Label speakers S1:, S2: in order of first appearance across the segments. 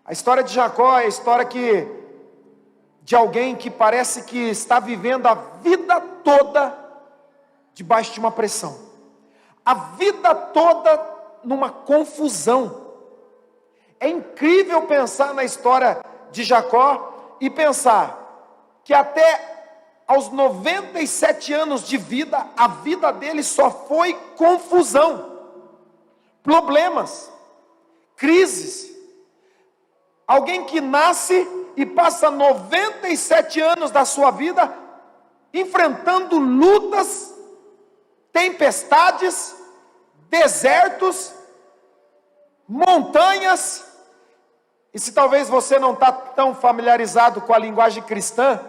S1: A história de Jacó é a história de alguém que parece que está vivendo a vida toda debaixo de uma pressão, a vida toda numa confusão. É incrível pensar na história de Jacó e pensar que até aos 97 anos de vida, a vida dele só foi confusão, problemas, crises. Alguém que nasce e passa 97 anos da sua vida enfrentando lutas, tempestades, desertos, montanhas. E se talvez você não está tão familiarizado com a linguagem cristã,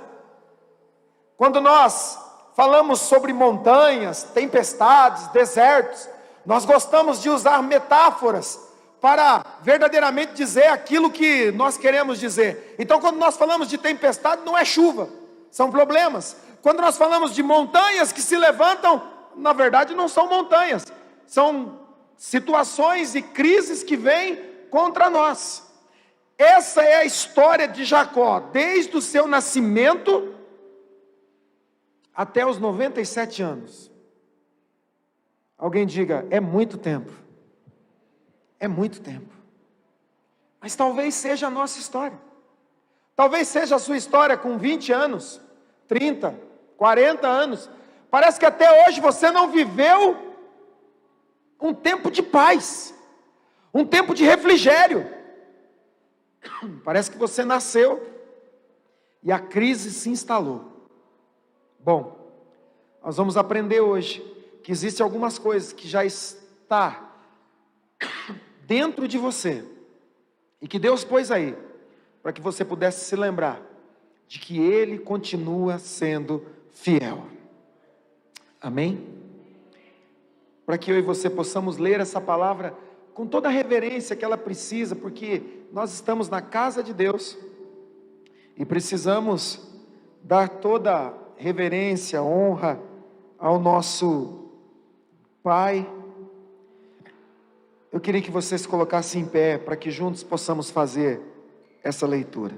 S1: quando nós falamos sobre montanhas, tempestades, desertos, nós gostamos de usar metáforas para verdadeiramente dizer aquilo que nós queremos dizer. Então, quando nós falamos de tempestade, não é chuva, são problemas. Quando nós falamos de montanhas que se levantam, na verdade não são montanhas, são situações e crises que vêm contra nós. Essa é a história de Jacó, desde o seu nascimento até os 97 anos. Alguém diga, é muito tempo. É muito tempo. Mas talvez seja a nossa história. Talvez seja a sua história com 20 anos, 30, 40 anos. Parece que até hoje você não viveu um tempo de paz, um tempo de refrigério. Parece que você nasceu e a crise se instalou. Bom, nós vamos aprender hoje que existem algumas coisas que já está dentro de você e que Deus pôs aí para que você pudesse se lembrar de que Ele continua sendo fiel. Amém? Para que eu e você possamos ler essa palavra com toda a reverência que ela precisa, porque nós estamos na casa de Deus e precisamos dar toda reverência, honra ao nosso Pai. Eu queria que vocês se colocassem em pé para que juntos possamos fazer essa leitura.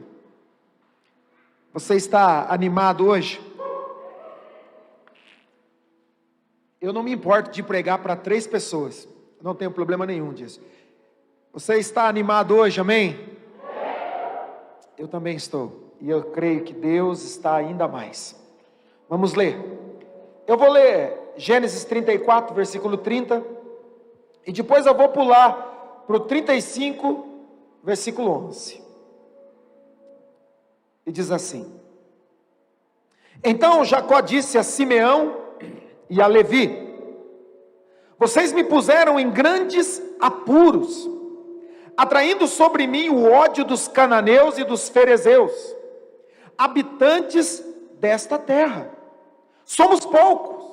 S1: Você está animado hoje? Eu não me importo de pregar para 3 pessoas, não tenho problema nenhum disso. Você está animado hoje, amém? Eu também estou, e eu creio que Deus está ainda mais. Vamos ler. Eu vou ler Gênesis 34, versículo 30, e depois eu vou pular para o 35, versículo 11. E diz assim: Então Jacó disse a Simeão e a Levi: Vocês me puseram em grandes apuros, atraindo sobre mim o ódio dos cananeus e dos ferezeus, habitantes desta terra. Somos poucos,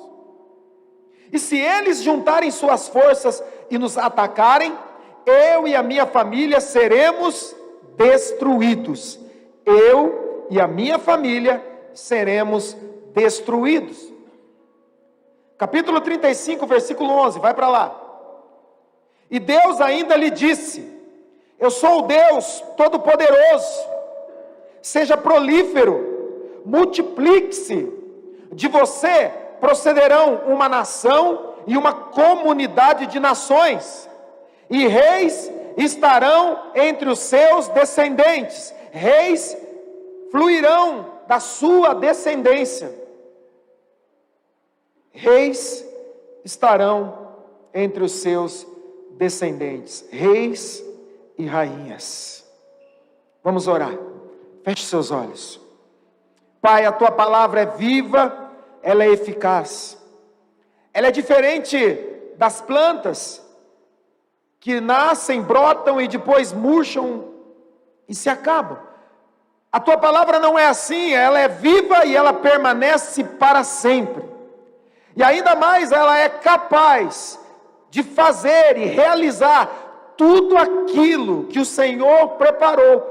S1: e se eles juntarem suas forças e nos atacarem, eu e a minha família seremos destruídos. Eu e a minha família seremos destruídos. Capítulo 35, versículo 11, vai para lá. E Deus ainda lhe disse: Eu sou o Deus Todo-Poderoso, seja prolífero, multiplique-se, de você procederão uma nação e uma comunidade de nações, e reis estarão entre os seus descendentes, reis fluirão da sua descendência. Reis estarão entre os seus descendentes, reis e rainhas. Vamos orar. Feche seus olhos. Pai, a tua palavra é viva, ela é eficaz. Ela é diferente das plantas que nascem, brotam e depois murcham e se acabam. A tua palavra não é assim, ela é viva e ela permanece para sempre. E ainda mais, ela é capaz de fazer e realizar tudo aquilo que o Senhor preparou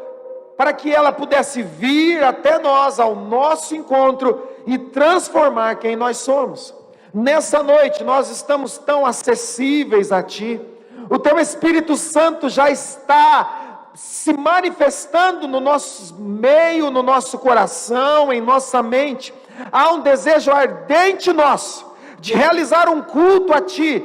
S1: para que ela pudesse vir até nós, ao nosso encontro, e transformar quem nós somos. Nessa noite nós estamos tão acessíveis a Ti, o Teu Espírito Santo já está se manifestando no nosso meio, no nosso coração, em nossa mente. Há um desejo ardente nosso de realizar um culto a Ti,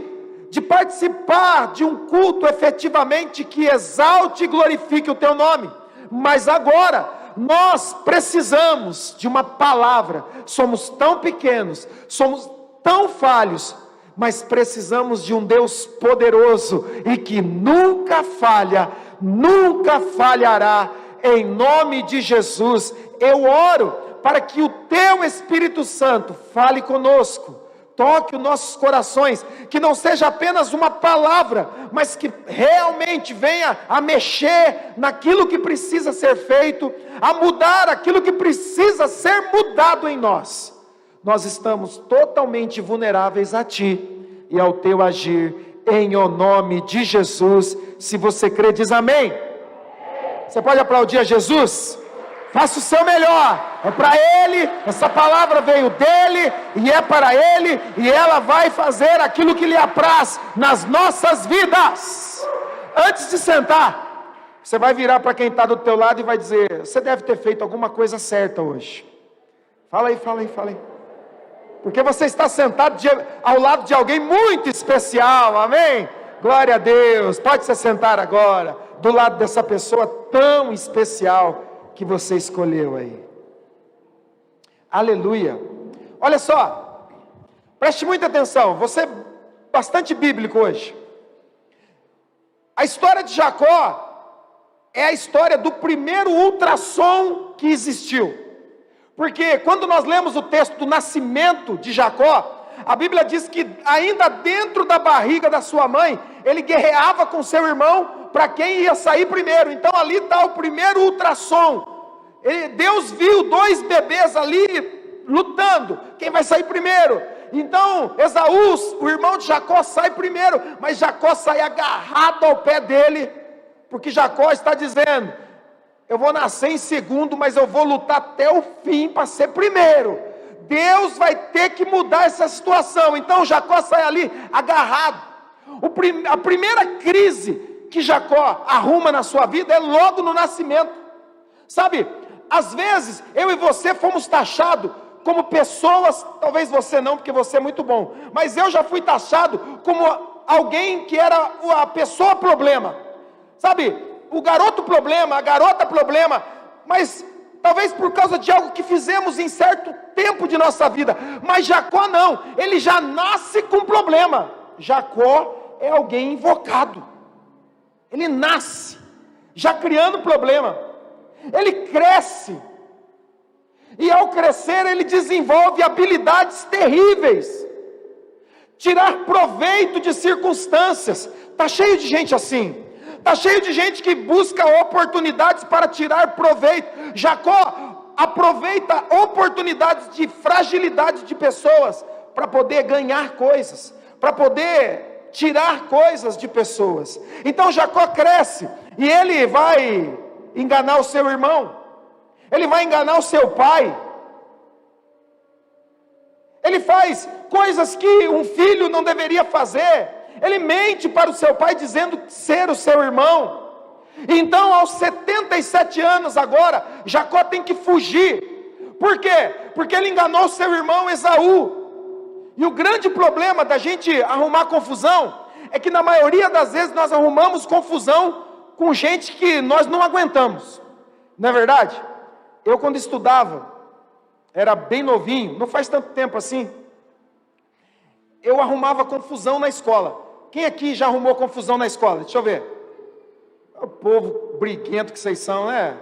S1: de participar de um culto efetivamente que exalte e glorifique o Teu nome. Mas agora nós precisamos de uma palavra. Somos tão pequenos, somos tão falhos, mas precisamos de um Deus poderoso e que nunca falha, nunca falhará. Em nome de Jesus, eu oro para que o Teu Espírito Santo fale conosco, toque os nossos corações, que não seja apenas uma palavra, mas que realmente venha a mexer naquilo que precisa ser feito, a mudar aquilo que precisa ser mudado em nós. Nós estamos totalmente vulneráveis a Ti e ao Teu agir, em o nome de Jesus. Se você crê, diz amém. Você pode aplaudir a Jesus? Faça o seu melhor, é para Ele, essa palavra veio dEle, e é para Ele, e ela vai fazer aquilo que lhe apraz nas nossas vidas. Antes de sentar, você vai virar para quem está do teu lado e vai dizer: você deve ter feito alguma coisa certa hoje. Fala aí, fala aí, fala aí. Porque você está sentado ao lado de alguém muito especial, amém? Glória a Deus, pode se sentar agora, do lado dessa pessoa tão especial que você escolheu aí. Aleluia. Olha só, preste muita atenção, você é bastante bíblico hoje. A história de Jacó é a história do primeiro ultrassom que existiu. Porque quando nós lemos o texto do nascimento de Jacó, a Bíblia diz que ainda dentro da barriga da sua mãe, ele guerreava com seu irmão para quem ia sair primeiro. Então ali está o primeiro ultrassom. Deus viu dois bebês ali lutando, quem vai sair primeiro? Então Esaú, o irmão de Jacó, sai primeiro, mas Jacó sai agarrado ao pé dele, porque Jacó está dizendo: eu vou nascer em segundo, mas eu vou lutar até o fim para ser primeiro. Deus vai ter que mudar essa situação. Então Jacó sai ali agarrado. A primeira crise que Jacó arruma na sua vida é logo no nascimento. Sabe, às vezes eu e você fomos taxados como pessoas, talvez você não, porque você é muito bom, mas eu já fui taxado como alguém que era a pessoa problema. Sabe, o garoto problema, a garota problema, mas talvez por causa de algo que fizemos em certo tempo de nossa vida. Mas Jacó não, ele já nasce com problema. Jacó é alguém invocado, ele nasce já criando problema, ele cresce, e ao crescer ele desenvolve habilidades terríveis, tirar proveito de circunstâncias. Está cheio de gente assim. Está cheio de gente que busca oportunidades para tirar proveito. Jacó aproveita oportunidades de fragilidade de pessoas para poder ganhar coisas, para poder tirar coisas de pessoas. Então Jacó cresce e ele vai enganar o seu irmão, ele vai enganar o seu pai, ele faz coisas que um filho não deveria fazer. Ele mente para o seu pai dizendo ser o seu irmão. Então aos 77 anos agora, Jacó tem que fugir. Por quê? Porque ele enganou o seu irmão Esaú. E o grande problema da gente arrumar confusão é que na maioria das vezes nós arrumamos confusão com gente que nós não aguentamos. Não é verdade? Eu quando estudava, era bem novinho, não faz tanto tempo assim, eu arrumava confusão na escola. Quem aqui já arrumou confusão na escola? Deixa eu ver. O povo briguento que vocês são, né?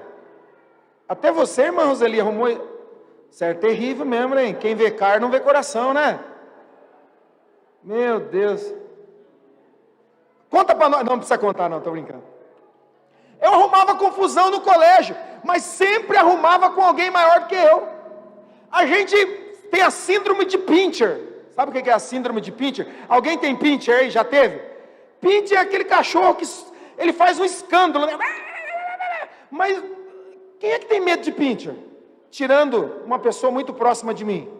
S1: Até você, irmã Roseli, arrumou. Isso é terrível mesmo, hein? Quem vê carne não vê coração, né? Meu Deus. Conta para nós. Não precisa contar não, estou brincando. Eu arrumava confusão no colégio, mas sempre arrumava com alguém maior que eu. A gente tem a síndrome de Pinscher. Sabe o que é a síndrome de Pinscher? Alguém tem Pinscher aí? Já teve? Pinscher é aquele cachorro que ele faz um escândalo, né? Mas quem é que tem medo de Pinscher? Tirando uma pessoa muito próxima de mim.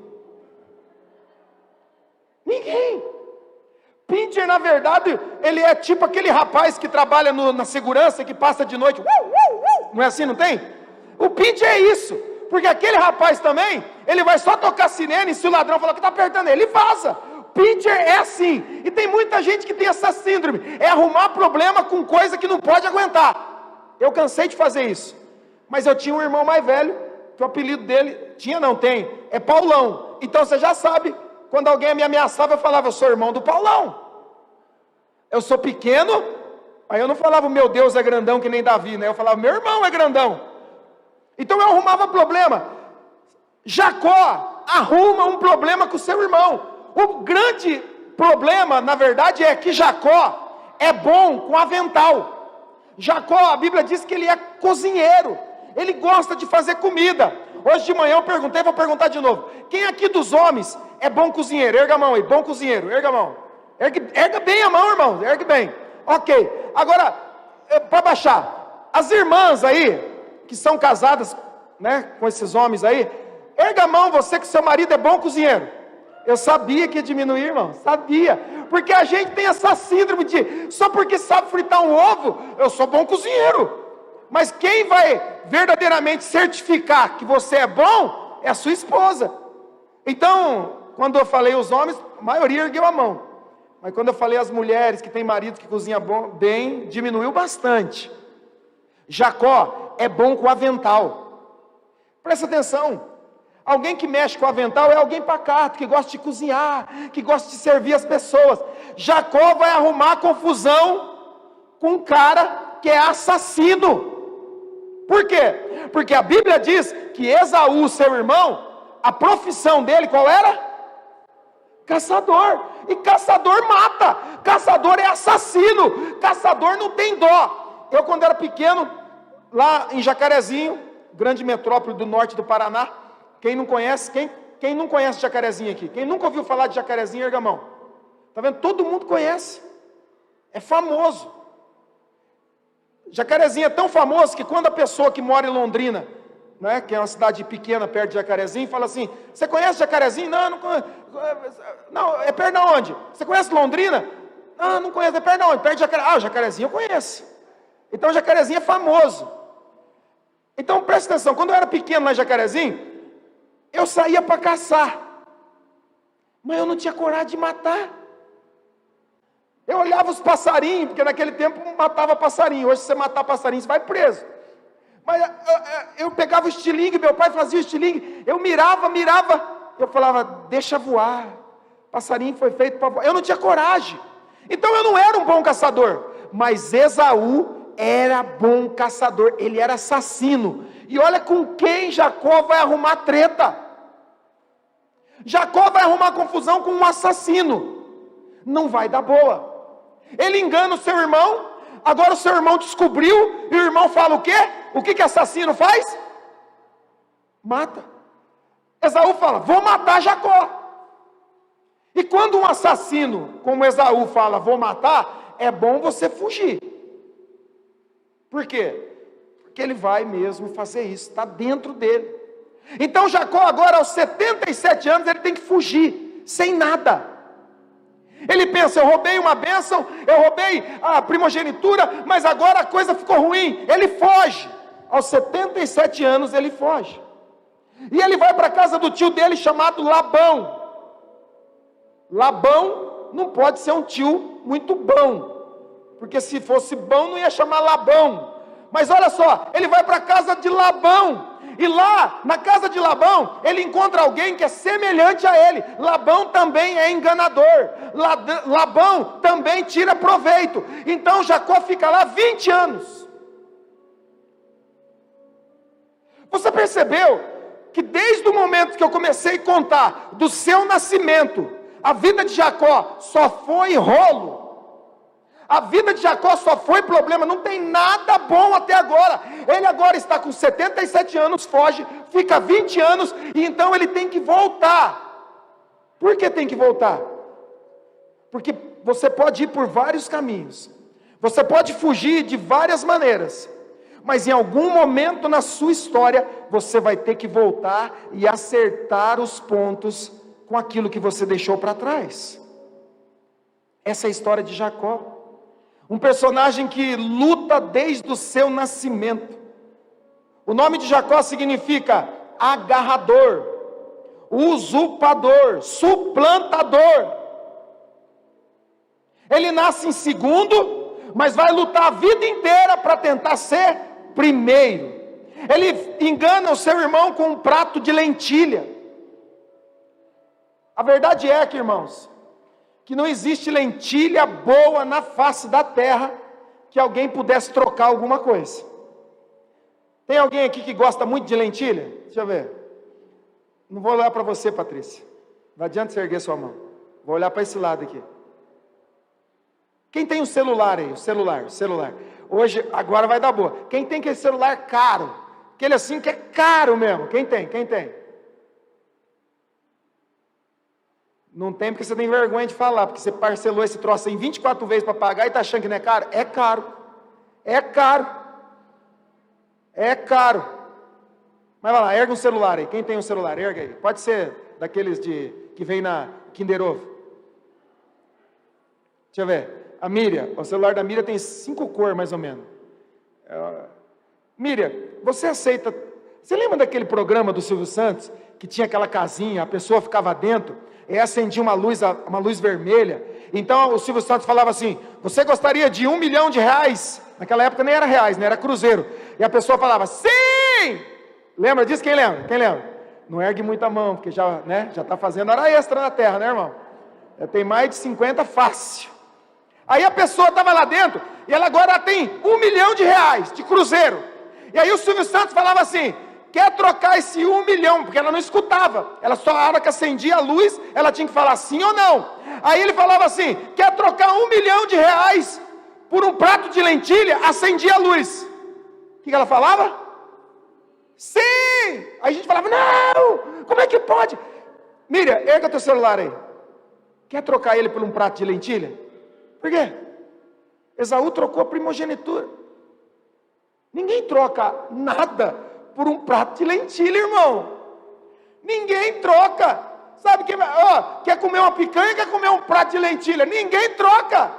S1: Ninguém. Pincher, na verdade, ele é tipo aquele rapaz que trabalha na segurança, que passa de noite, não é assim, não tem? O Pincher é isso, porque aquele rapaz também, ele vai só tocar sirene, e se o ladrão falar que está apertando ele vaza. Pincher é assim, e tem muita gente que tem essa síndrome, é arrumar problema com coisa que não pode aguentar. Eu cansei de fazer isso, mas eu tinha um irmão mais velho, que o apelido dele, é Paulão. Então você já sabe, quando alguém me ameaçava, eu falava, eu sou irmão do Paulão. Eu sou pequeno, aí eu não falava, meu Deus é grandão que nem Davi, né? Eu falava, meu irmão é grandão. Então eu arrumava problema. Jacó arruma um problema com o seu irmão. O grande problema, na verdade, é que Jacó é bom com avental. Jacó, a Bíblia diz que ele é cozinheiro. Ele gosta de fazer comida. Hoje de manhã eu perguntei, vou perguntar de novo. Quem aqui dos homens é bom cozinheiro? Erga a mão aí, bom cozinheiro, erga a mão. Erga bem a mão, irmão, ergue bem. Ok, agora, para baixar, as irmãs aí, que são casadas, né, com esses homens aí, erga a mão, você que seu marido é bom cozinheiro. Eu sabia que ia diminuir, irmão, sabia. Porque a gente tem essa síndrome de, só porque sabe fritar um ovo, eu sou bom cozinheiro. Mas quem vai verdadeiramente certificar que você é bom, é a sua esposa. Então, quando eu falei os homens, a maioria ergueu a mão. Mas quando eu falei as mulheres que têm marido que cozinha bem, diminuiu bastante. Jacó é bom com avental. Presta atenção. Alguém que mexe com avental é alguém pacato, que gosta de cozinhar, que gosta de servir as pessoas. Jacó vai arrumar confusão com um cara que é assassino. Por quê? Porque a Bíblia diz que Esaú, seu irmão, a profissão dele qual era? Caçador. E caçador mata. Caçador é assassino. Caçador não tem dó. Eu, quando era pequeno, lá em Jacarezinho, grande metrópole do norte do Paraná, quem não conhece Jacarezinho aqui? Quem nunca ouviu falar de Jacarezinho, erga a mão. Está vendo? Todo mundo conhece. É famoso. Jacarezinho é tão famoso que quando a pessoa que mora em Londrina, né, que é uma cidade pequena perto de Jacarezinho, fala assim, você conhece Jacarezinho? Não, não conheço. Não, é perto de onde? Você conhece Londrina? Não, não conheço, é perto de onde? Perto de Jacarezinho. Ah, o Jacarezinho eu conheço. Então Jacarezinho é famoso. Então presta atenção, quando eu era pequeno lá em Jacarezinho, eu saía para caçar, mas eu não tinha coragem de matar. Eu olhava os passarinhos, porque naquele tempo matava passarinho. Hoje, se você matar passarinho, você vai preso. Mas eu pegava o estilingue, meu pai fazia o estilingue, eu mirava, eu falava, deixa voar, passarinho foi feito para voar. Eu não tinha coragem, então eu não era um bom caçador. Mas Esaú era bom caçador, ele era assassino. E olha com quem Jacó vai arrumar treta. Jacó vai arrumar confusão com um assassino. Não vai dar boa. Ele engana o seu irmão, agora o seu irmão descobriu, e o irmão fala o quê? O que assassino faz? Mata. Esaú fala, vou matar Jacó. E quando um assassino, como Esaú fala, vou matar, é bom você fugir. Por quê? Porque ele vai mesmo fazer isso, está dentro dele. Então Jacó agora aos 77 anos, ele tem que fugir, sem nada. Ele pensa, eu roubei uma bênção, eu roubei a primogenitura, mas agora a coisa ficou ruim. Ele foge, aos 77 anos ele foge. E ele vai para a casa do tio dele chamado Labão. Labão não pode ser um tio muito bom, porque se fosse bom não ia chamar Labão. Mas olha só, ele vai para a casa de Labão. E lá, na casa de Labão, ele encontra alguém que é semelhante a ele. Labão também é enganador. Labão também tira proveito. Então Jacó fica lá 20 anos. Você percebeu que desde o momento que eu comecei a contar do seu nascimento, a vida de Jacó só foi rolo. A vida de Jacó só foi problema, não tem nada bom até agora. Ele agora está com 77 anos, foge, fica 20 anos, e então ele tem que voltar. Por que tem que voltar? Porque você pode ir por vários caminhos, você pode fugir de várias maneiras, mas em algum momento na sua história, você vai ter que voltar e acertar os pontos com aquilo que você deixou para trás. Essa é a história de Jacó. Um personagem que luta desde o seu nascimento. O nome de Jacó significa agarrador, usurpador, suplantador. Ele nasce em segundo, mas vai lutar a vida inteira para tentar ser primeiro. Ele engana o seu irmão com um prato de lentilha. A verdade é que, irmãos, que não existe lentilha boa na face da terra que alguém pudesse trocar alguma coisa. Tem alguém aqui que gosta muito de lentilha? Deixa eu ver. Não vou olhar para você, Patrícia. Não adianta você erguer sua mão. Vou olhar para esse lado aqui. Quem tem um celular aí? O celular. Hoje, agora vai dar boa. Quem tem aquele celular caro? Aquele assim que é caro mesmo. Quem tem? Não tem porque você tem vergonha de falar, porque você parcelou esse troço em 24 vezes para pagar e está achando que não é caro? É caro. É caro. É caro. Mas vai lá, erga um celular aí. Quem tem um celular? Erga aí. Pode ser daqueles que vem na Kinder Ovo. Deixa eu ver. A Miriam, o celular da Miriam tem 5 cores mais ou menos. Miriam, você aceita... Você lembra daquele programa do Silvio Santos, que tinha aquela casinha, a pessoa ficava dentro, e acendia uma luz vermelha. Então o Silvio Santos falava assim: você gostaria de R$1 milhão? Naquela época nem era reais, né? Era cruzeiro. E a pessoa falava: sim! Lembra disso? Quem lembra? Não ergue muita mão, porque já está fazendo hora extra na terra, né, irmão? Já tem mais de 50 fácil. Aí a pessoa estava lá dentro, e ela agora tem R$1 milhão de cruzeiro. E aí o Silvio Santos falava assim: quer trocar esse 1 milhão? Porque ela não escutava. Ela só, a hora que acendia a luz, ela tinha que falar sim ou não. Aí ele falava assim: quer trocar R$1 milhão por um prato de lentilha? Acendia a luz. O que ela falava? Sim! Aí a gente falava: não! Como é que pode? Miriam, erga teu celular aí. Quer trocar ele por um prato de lentilha? Por quê? Esaú trocou a primogenitura. Ninguém troca nada por um prato de lentilha, irmão. Ninguém troca. Sabe, quer comer uma picanha, quer comer um prato de lentilha? Ninguém troca.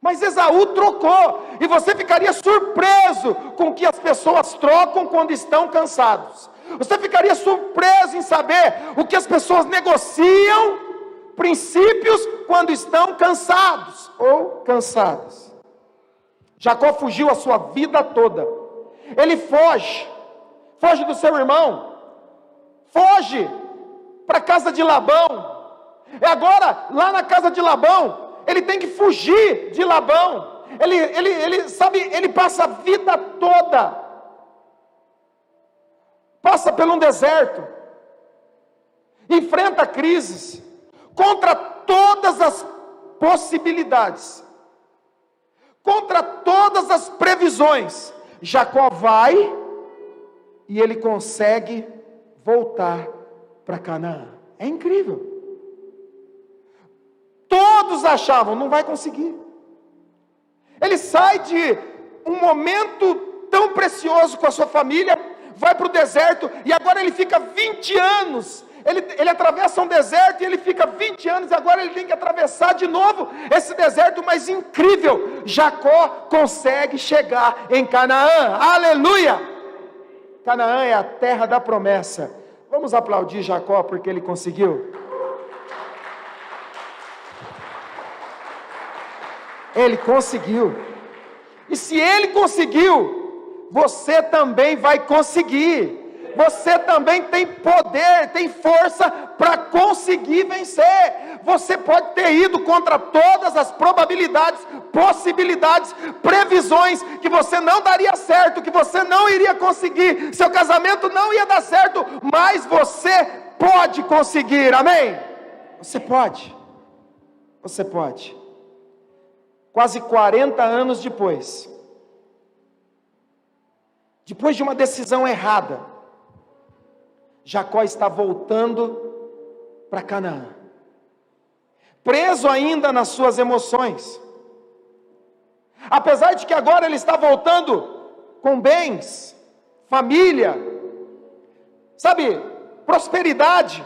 S1: Mas Esaú trocou. E você ficaria surpreso com o que as pessoas trocam quando estão cansados. Você ficaria surpreso em saber o que as pessoas negociam, princípios, quando estão cansados ou cansadas. Jacó fugiu a sua vida toda. Ele foge do seu irmão, foge para a casa de Labão. E agora, lá na casa de Labão, ele tem que fugir de Labão. Ele passa a vida toda, passa por um deserto, enfrenta crises, contra todas as possibilidades, contra todas as previsões. Jacó vai e ele consegue voltar para Canaã. É incrível. Todos achavam: não vai conseguir. Ele sai de um momento tão precioso com a sua família, vai para o deserto, e agora ele fica 20 anos. Ele atravessa um deserto e ele fica 20 anos, e agora ele tem que atravessar de novo esse deserto, mas incrível, Jacó consegue chegar em Canaã. Aleluia! Canaã é a terra da promessa. Vamos aplaudir Jacó porque ele conseguiu. Ele conseguiu. E se ele conseguiu, você também vai conseguir. Você também tem poder, tem força para conseguir vencer. Você pode ter ido contra todas as probabilidades, possibilidades, previsões, que você não daria certo, que você não iria conseguir, seu casamento não ia dar certo, mas você pode conseguir, amém? Você pode. Você pode. Quase 40 anos depois de uma decisão errada, Jacó está voltando para Canaã, preso ainda nas suas emoções, apesar de que agora ele está voltando com bens, família, sabe, prosperidade.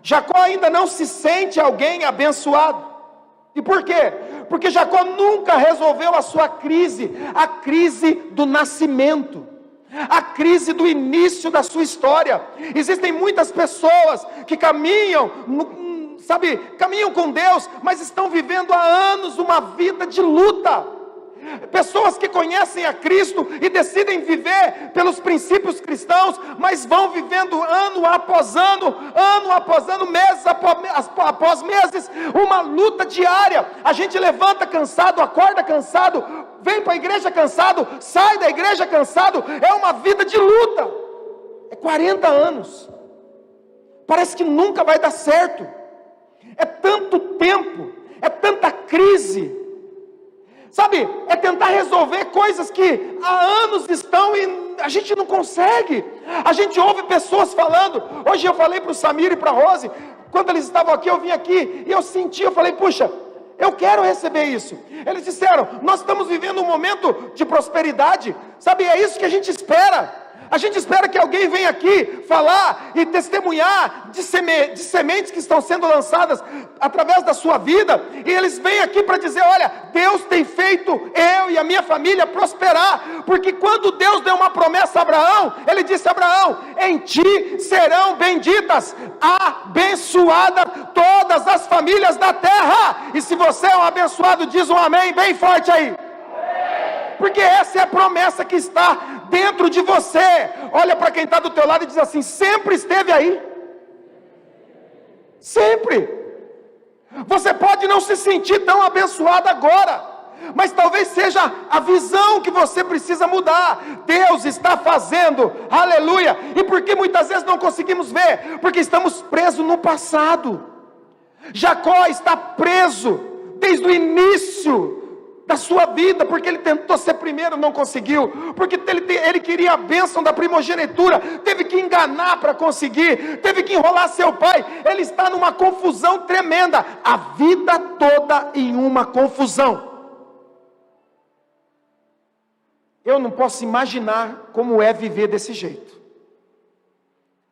S1: Jacó ainda não se sente alguém abençoado. E por quê? Porque Jacó nunca resolveu a sua crise, a crise do nascimento, a crise do início da sua história. Existem muitas pessoas que caminham, caminham com Deus, mas estão vivendo há anos uma vida de luta. Pessoas que conhecem a Cristo e decidem viver pelos princípios cristãos, mas vão vivendo ano após ano, meses após meses, uma luta diária. A gente levanta cansado, acorda cansado, vem para a igreja cansado, sai da igreja cansado. É uma vida de luta. É 40 anos. Parece que nunca vai dar certo. É tanto tempo, é tanta crise. Sabe, é tentar resolver coisas que há anos estão e a gente não consegue. A gente ouve pessoas falando. Hoje eu falei para o Samir e para a Rose, quando eles estavam aqui, eu vim aqui e eu falei, puxa, eu quero receber isso. Eles disseram, nós estamos vivendo um momento de prosperidade, sabe, é isso que a gente espera. A gente espera que alguém venha aqui falar e testemunhar de sementes que estão sendo lançadas através da sua vida. E eles vêm aqui para dizer, olha, Deus tem feito eu e a minha família prosperar. Porque quando Deus deu uma promessa a Abraão, Ele disse a Abraão, em ti serão benditas, abençoadas todas as famílias da terra. E se você é um abençoado, diz um amém bem forte aí. Porque essa é a promessa que está dentro de você. Olha para quem está do teu lado e diz assim, sempre esteve aí. Sempre. Você pode não se sentir tão abençoado agora, mas talvez seja a visão que você precisa mudar. Deus está fazendo, aleluia. E por que muitas vezes não conseguimos ver? Porque estamos presos no passado. Jacó está preso desde o início da sua vida, porque ele tentou ser primeiro, não conseguiu, porque ele queria a bênção da primogenitura, teve que enganar para conseguir, teve que enrolar seu pai. Ele está numa confusão tremenda, a vida toda em uma confusão. Eu não posso imaginar como é viver desse jeito.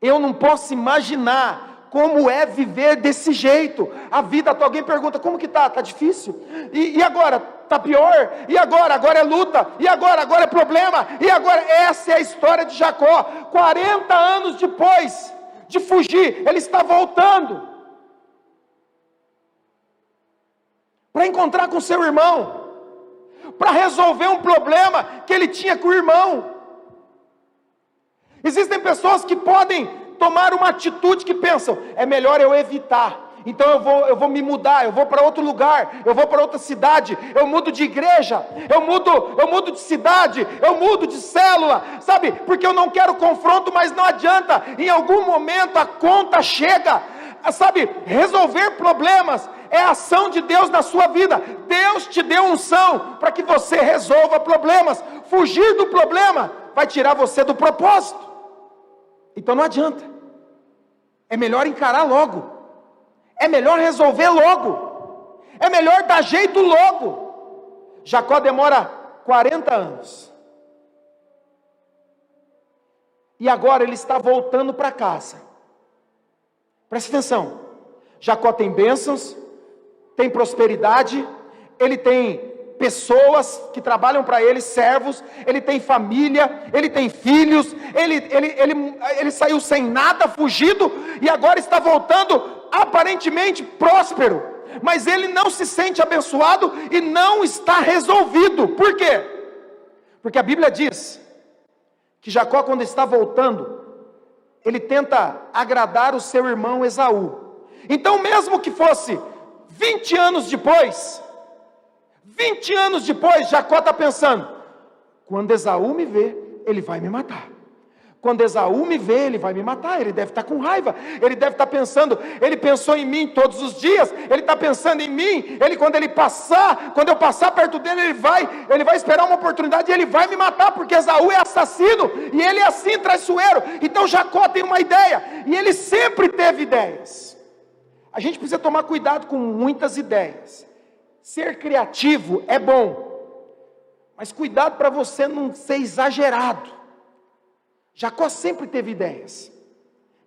S1: Eu não posso imaginar como é viver desse jeito. A vida, alguém pergunta, como que tá? Tá difícil? E agora? Tá pior? E agora? Agora é luta. E agora? Agora é problema. E agora? Essa é a história de Jacó. 40 anos depois de fugir, ele está voltando para encontrar com seu irmão, para resolver um problema que ele tinha com o irmão. Existem pessoas que podem tomar uma atitude que pensam, é melhor eu evitar, então eu vou me mudar, eu vou para outro lugar, eu vou para outra cidade, eu mudo de igreja, eu mudo de cidade, eu mudo de célula, sabe, porque eu não quero confronto, mas não adianta, em algum momento a conta chega, sabe, resolver problemas é a ação de Deus na sua vida. Deus te deu unção para que você resolva problemas. Fugir do problema vai tirar você do propósito. Então não adianta. É melhor encarar logo. É melhor resolver logo. É melhor dar jeito logo. Jacó demora 40 anos. E agora ele está voltando para casa. Preste atenção. Jacó tem bênçãos, tem prosperidade, ele tem pessoas que trabalham para ele, servos, ele tem família, ele tem filhos, ele saiu sem nada, fugido, e agora está voltando aparentemente próspero, mas ele não se sente abençoado e não está resolvido. Por quê? Porque a Bíblia diz que Jacó, quando está voltando, ele tenta agradar o seu irmão Esaú. Então, mesmo que fosse 20 anos depois, Jacó está pensando, quando Esaú me vê, ele vai me matar. Quando Esaú me vê, ele vai me matar. Ele deve estar com raiva, ele deve estar pensando, ele pensou em mim todos os dias, ele está pensando em mim, quando eu passar perto dele, ele vai esperar uma oportunidade e ele vai me matar, porque Esaú é assassino, e ele é assim, traiçoeiro. Então Jacó tem uma ideia, e ele sempre teve ideias. A gente precisa tomar cuidado com muitas ideias. Ser criativo é bom, mas cuidado para você não ser exagerado. Jacó sempre teve ideias.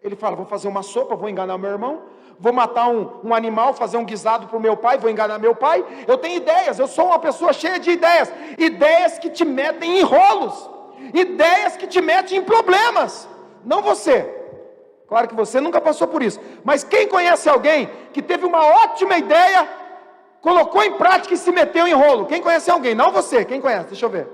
S1: Ele fala, vou fazer uma sopa, vou enganar o meu irmão, Vou matar um animal, fazer um guisado para o meu pai, vou enganar meu pai. Eu tenho ideias, eu sou uma pessoa cheia de ideias. Ideias que te metem em rolos. Ideias que te metem em problemas. Não você. Claro que você nunca passou por isso. Mas quem conhece alguém que teve uma ótima ideia, colocou em prática e se meteu em rolo? Quem conhece alguém? Não você. Quem conhece? Deixa eu ver.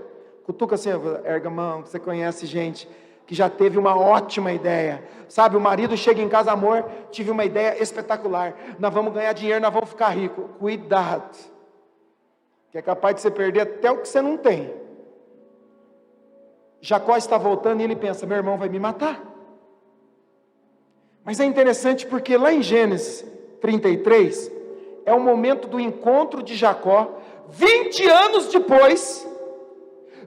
S1: Cutuca assim, erga a mão. Você conhece gente que já teve uma ótima ideia, sabe, o marido chega em casa, amor, tive uma ideia espetacular, nós vamos ganhar dinheiro, nós vamos ficar ricos. Cuidado, que é capaz de você perder até o que você não tem. Jacó está voltando e ele pensa, meu irmão vai me matar. Mas é interessante porque lá em Gênesis 33, é o momento do encontro de Jacó, 20 anos depois,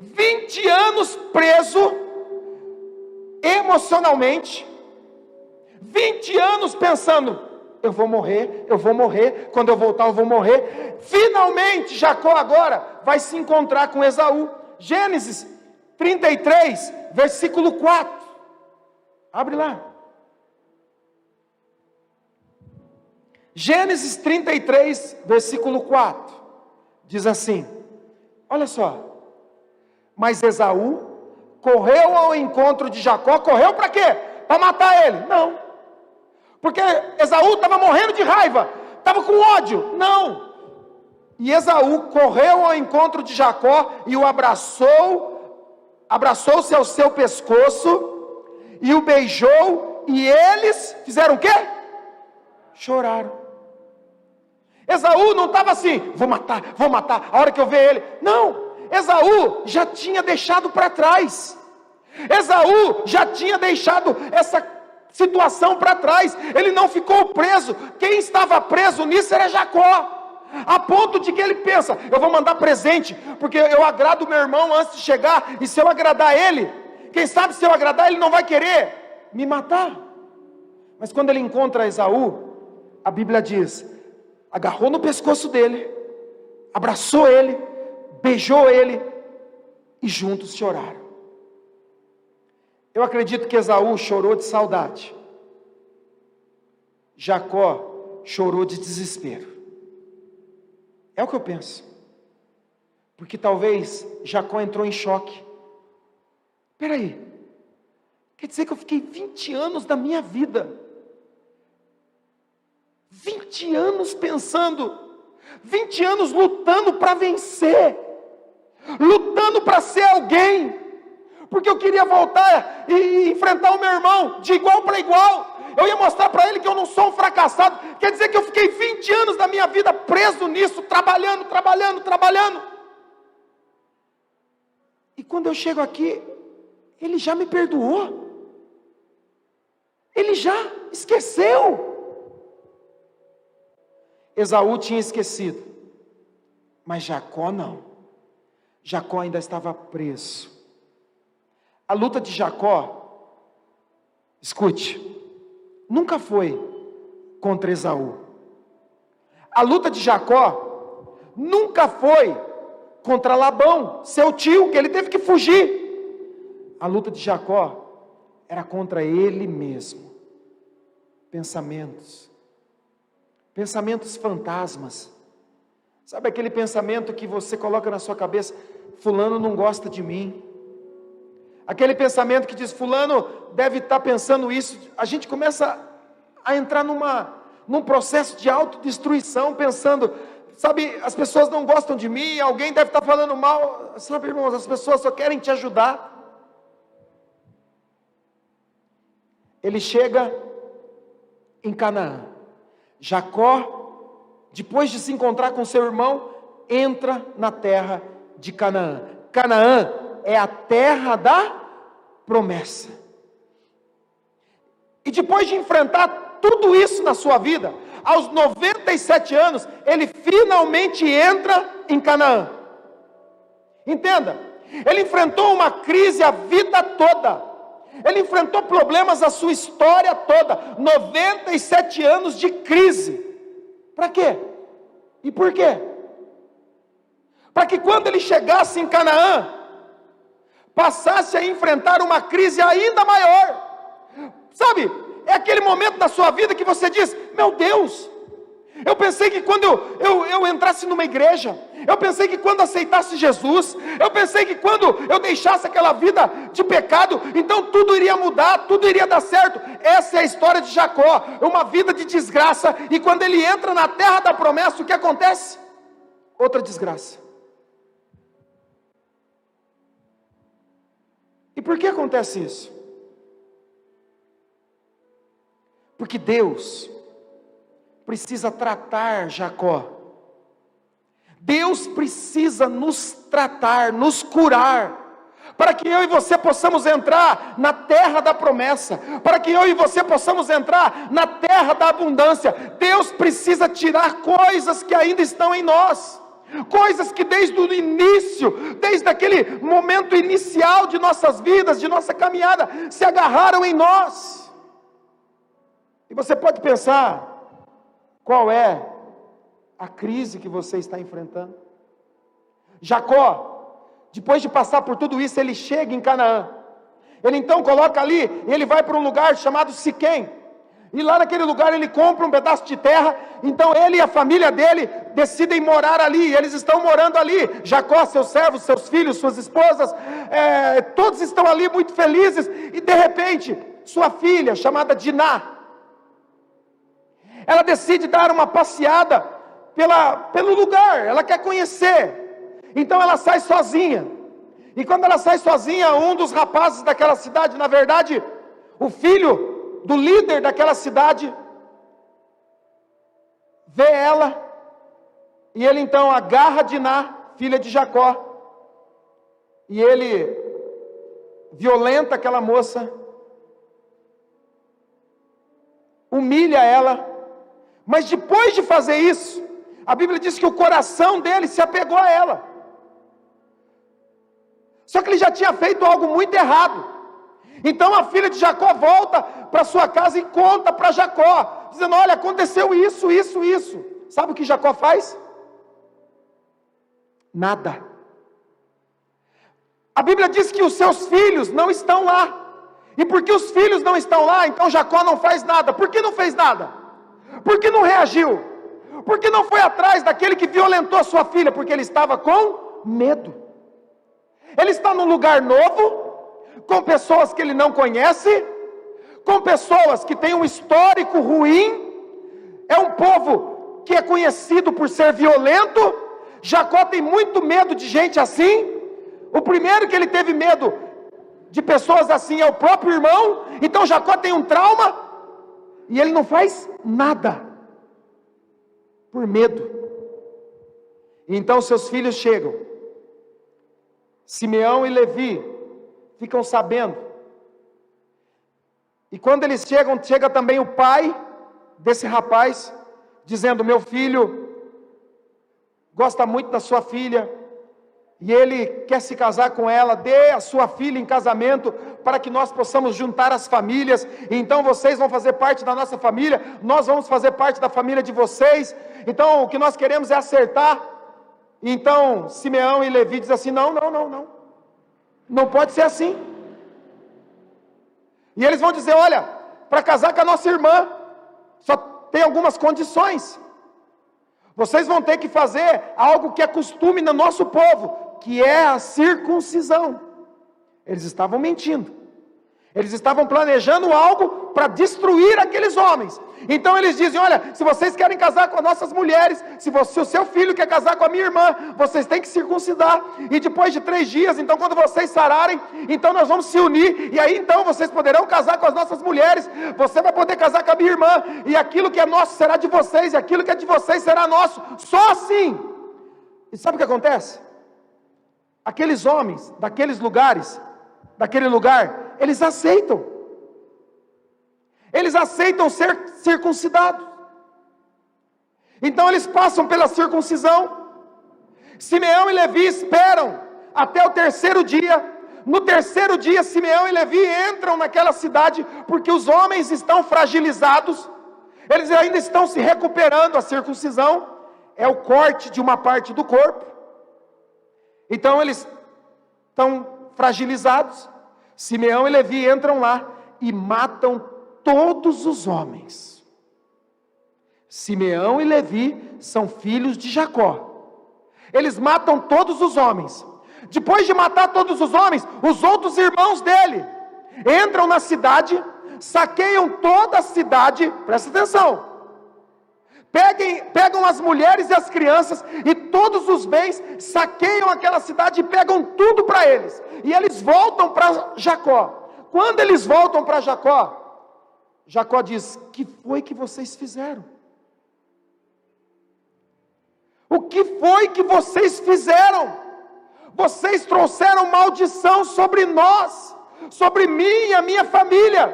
S1: 20 anos preso, emocionalmente, 20 anos pensando, eu vou morrer, quando eu voltar eu vou morrer. Finalmente Jacó agora vai se encontrar com Esaú. Gênesis 33, versículo 4, abre lá. Gênesis 33, versículo 4, diz assim, olha só, mas Esaú correu ao encontro de Jacó. Correu para quê? Para matar ele? Não, porque Esaú estava morrendo de raiva, estava com ódio. Não, e Esaú correu ao encontro de Jacó e o abraçou-se ao seu pescoço e o beijou, e eles fizeram o quê? Choraram. Esaú não estava assim, vou matar, a hora que eu ver ele. Não, Esaú já tinha deixado para trás. Esaú já tinha deixado essa situação para trás. Ele não ficou preso. Quem estava preso nisso era Jacó. A ponto de que ele pensa, eu vou mandar presente, porque eu agrado o meu irmão antes de chegar, e se eu agradar ele, quem sabe se eu agradar ele não vai querer me matar. Mas quando ele encontra Esaú, a Bíblia diz, agarrou no pescoço dele, abraçou ele, beijou ele, e juntos choraram. Eu acredito que Esaú chorou de saudade, Jacó chorou de desespero. É o que eu penso, porque talvez Jacó entrou em choque. Espera aí, quer dizer que eu fiquei 20 anos da minha vida, 20 anos pensando, 20 anos lutando para vencer, lutando para ser alguém, porque eu queria voltar e enfrentar o meu irmão de igual para igual. Eu ia mostrar para ele que eu não sou um fracassado. Quer dizer que eu fiquei 20 anos da minha vida preso nisso, trabalhando. E quando eu chego aqui, ele já me perdoou, ele já esqueceu. Esaú tinha esquecido, mas Jacó não. Jacó ainda estava preso. A luta de Jacó, escute, nunca foi contra Esaú. A luta de Jacó nunca foi contra Labão, seu tio, que ele teve que fugir. A luta de Jacó era contra ele mesmo. Pensamentos fantasmas. Sabe aquele pensamento que você coloca na sua cabeça, fulano não gosta de mim. Aquele pensamento que diz, fulano deve estar pensando isso. A gente começa a entrar num processo de autodestruição, pensando, sabe, as pessoas não gostam de mim, alguém deve estar falando mal. Sabe, irmãos, as pessoas só querem te ajudar. Ele chega em Canaã. Jacó, depois de se encontrar com seu irmão, entra na terra de Canaã. Canaã é a terra da promessa. E depois de enfrentar tudo isso na sua vida, aos 97 anos, ele finalmente entra em Canaã. Entenda, ele enfrentou uma crise a vida toda. Ele enfrentou problemas a sua história toda. 97 anos de crise. Para quê? E por quê? Para que quando ele chegasse em Canaã, passasse a enfrentar uma crise ainda maior. Sabe, é aquele momento da sua vida que você diz, meu Deus, eu pensei que quando eu entrasse numa igreja, eu pensei que quando aceitasse Jesus, eu pensei que quando eu deixasse aquela vida de pecado, então tudo iria mudar, tudo iria dar certo. Essa é a história de Jacó, uma vida de desgraça, e quando ele entra na terra da promessa, o que acontece? Outra desgraça. E por que acontece isso? Porque Deus precisa tratar Jacó. Deus precisa nos tratar, nos curar, para que eu e você possamos entrar na terra da promessa, para que eu e você possamos entrar na terra da abundância. Deus precisa tirar coisas que ainda estão em nós, coisas que desde o início, desde aquele momento inicial de nossas vidas, de nossa caminhada, se agarraram em nós. E você pode pensar, qual é a crise que você está enfrentando? Jacó, depois de passar por tudo isso, ele chega em Canaã. Ele então coloca ali, ele vai para um lugar chamado Siquém. E lá naquele lugar ele compra um pedaço de terra. Então ele e a família dele decidem morar ali. Eles estão morando ali. Jacó, seus servos, seus filhos, suas esposas, todos estão ali muito felizes. E de repente, sua filha, chamada Diná, ela decide dar uma passeada pelo lugar, ela quer conhecer, então ela sai sozinha, e quando ela sai sozinha, um dos rapazes daquela cidade, na verdade, o filho do líder daquela cidade, vê ela, e ele então agarra Diná, filha de Jacó, e ele violenta aquela moça, humilha ela. Mas depois de fazer isso, a Bíblia diz que o coração dele se apegou a ela. Só que ele já tinha feito algo muito errado. Então a filha de Jacó volta para sua casa e conta para Jacó, dizendo: olha, aconteceu isso, isso, isso. Sabe o que Jacó faz? Nada. A Bíblia diz que os seus filhos não estão lá. E porque os filhos não estão lá, então Jacó não faz nada. Por que não fez nada? Por que não reagiu? Por que não foi atrás daquele que violentou a sua filha? Porque ele estava com medo. Ele está num lugar novo, com pessoas que ele não conhece, com pessoas que têm um histórico ruim. É um povo que é conhecido por ser violento. Jacó tem muito medo de gente assim. O primeiro que ele teve medo de pessoas assim é o próprio irmão. Então Jacó tem um trauma. E ele não faz nada, por medo. E então seus filhos chegam, Simeão e Levi ficam sabendo. E quando eles chegam, chega também o pai desse rapaz, dizendo: meu filho gosta muito da sua filha, e ele quer se casar com ela, dê a sua filha em casamento, para que nós possamos juntar as famílias, então vocês vão fazer parte da nossa família, nós vamos fazer parte da família de vocês, então o que nós queremos é acertar. Então Simeão e Levi dizem assim: não pode ser assim. E eles vão dizer: olha, para casar com a nossa irmã, só tem algumas condições, vocês vão ter que fazer algo que é costume no nosso povo, que é a circuncisão. Eles estavam mentindo. Eles estavam planejando algo para destruir aqueles homens. Então eles dizem: olha, se vocês querem casar com as nossas mulheres, se o seu filho quer casar com a minha irmã, vocês têm que circuncidar. E depois de 3 dias, então quando vocês sararem, então nós vamos se unir. E aí então vocês poderão casar com as nossas mulheres. Você vai poder casar com a minha irmã. E aquilo que é nosso será de vocês. E aquilo que é de vocês será nosso. Só assim. E sabe o que acontece? Aqueles homens, daqueles lugares, daquele lugar, eles aceitam. Eles aceitam ser circuncidados. Então eles passam pela circuncisão. Simeão e Levi esperam até o 3º dia. No 3º dia, Simeão e Levi entram naquela cidade, porque os homens estão fragilizados. Eles ainda estão se recuperando. A circuncisão é o corte de uma parte do corpo. Então eles estão fragilizados. Simeão e Levi entram lá e matam todos os homens. Simeão e Levi são filhos de Jacó. Eles matam todos os homens. Depois de matar todos os homens, os outros irmãos dele entram na cidade, saqueiam toda a cidade, presta atenção, pegam as mulheres e as crianças e todos os bens, saqueiam aquela cidade e pegam tudo para eles, e eles voltam para Jacó. Quando eles voltam para Jacó, Jacó diz: que foi que vocês fizeram? O que foi que vocês fizeram? Vocês trouxeram maldição sobre nós, sobre mim e a minha família.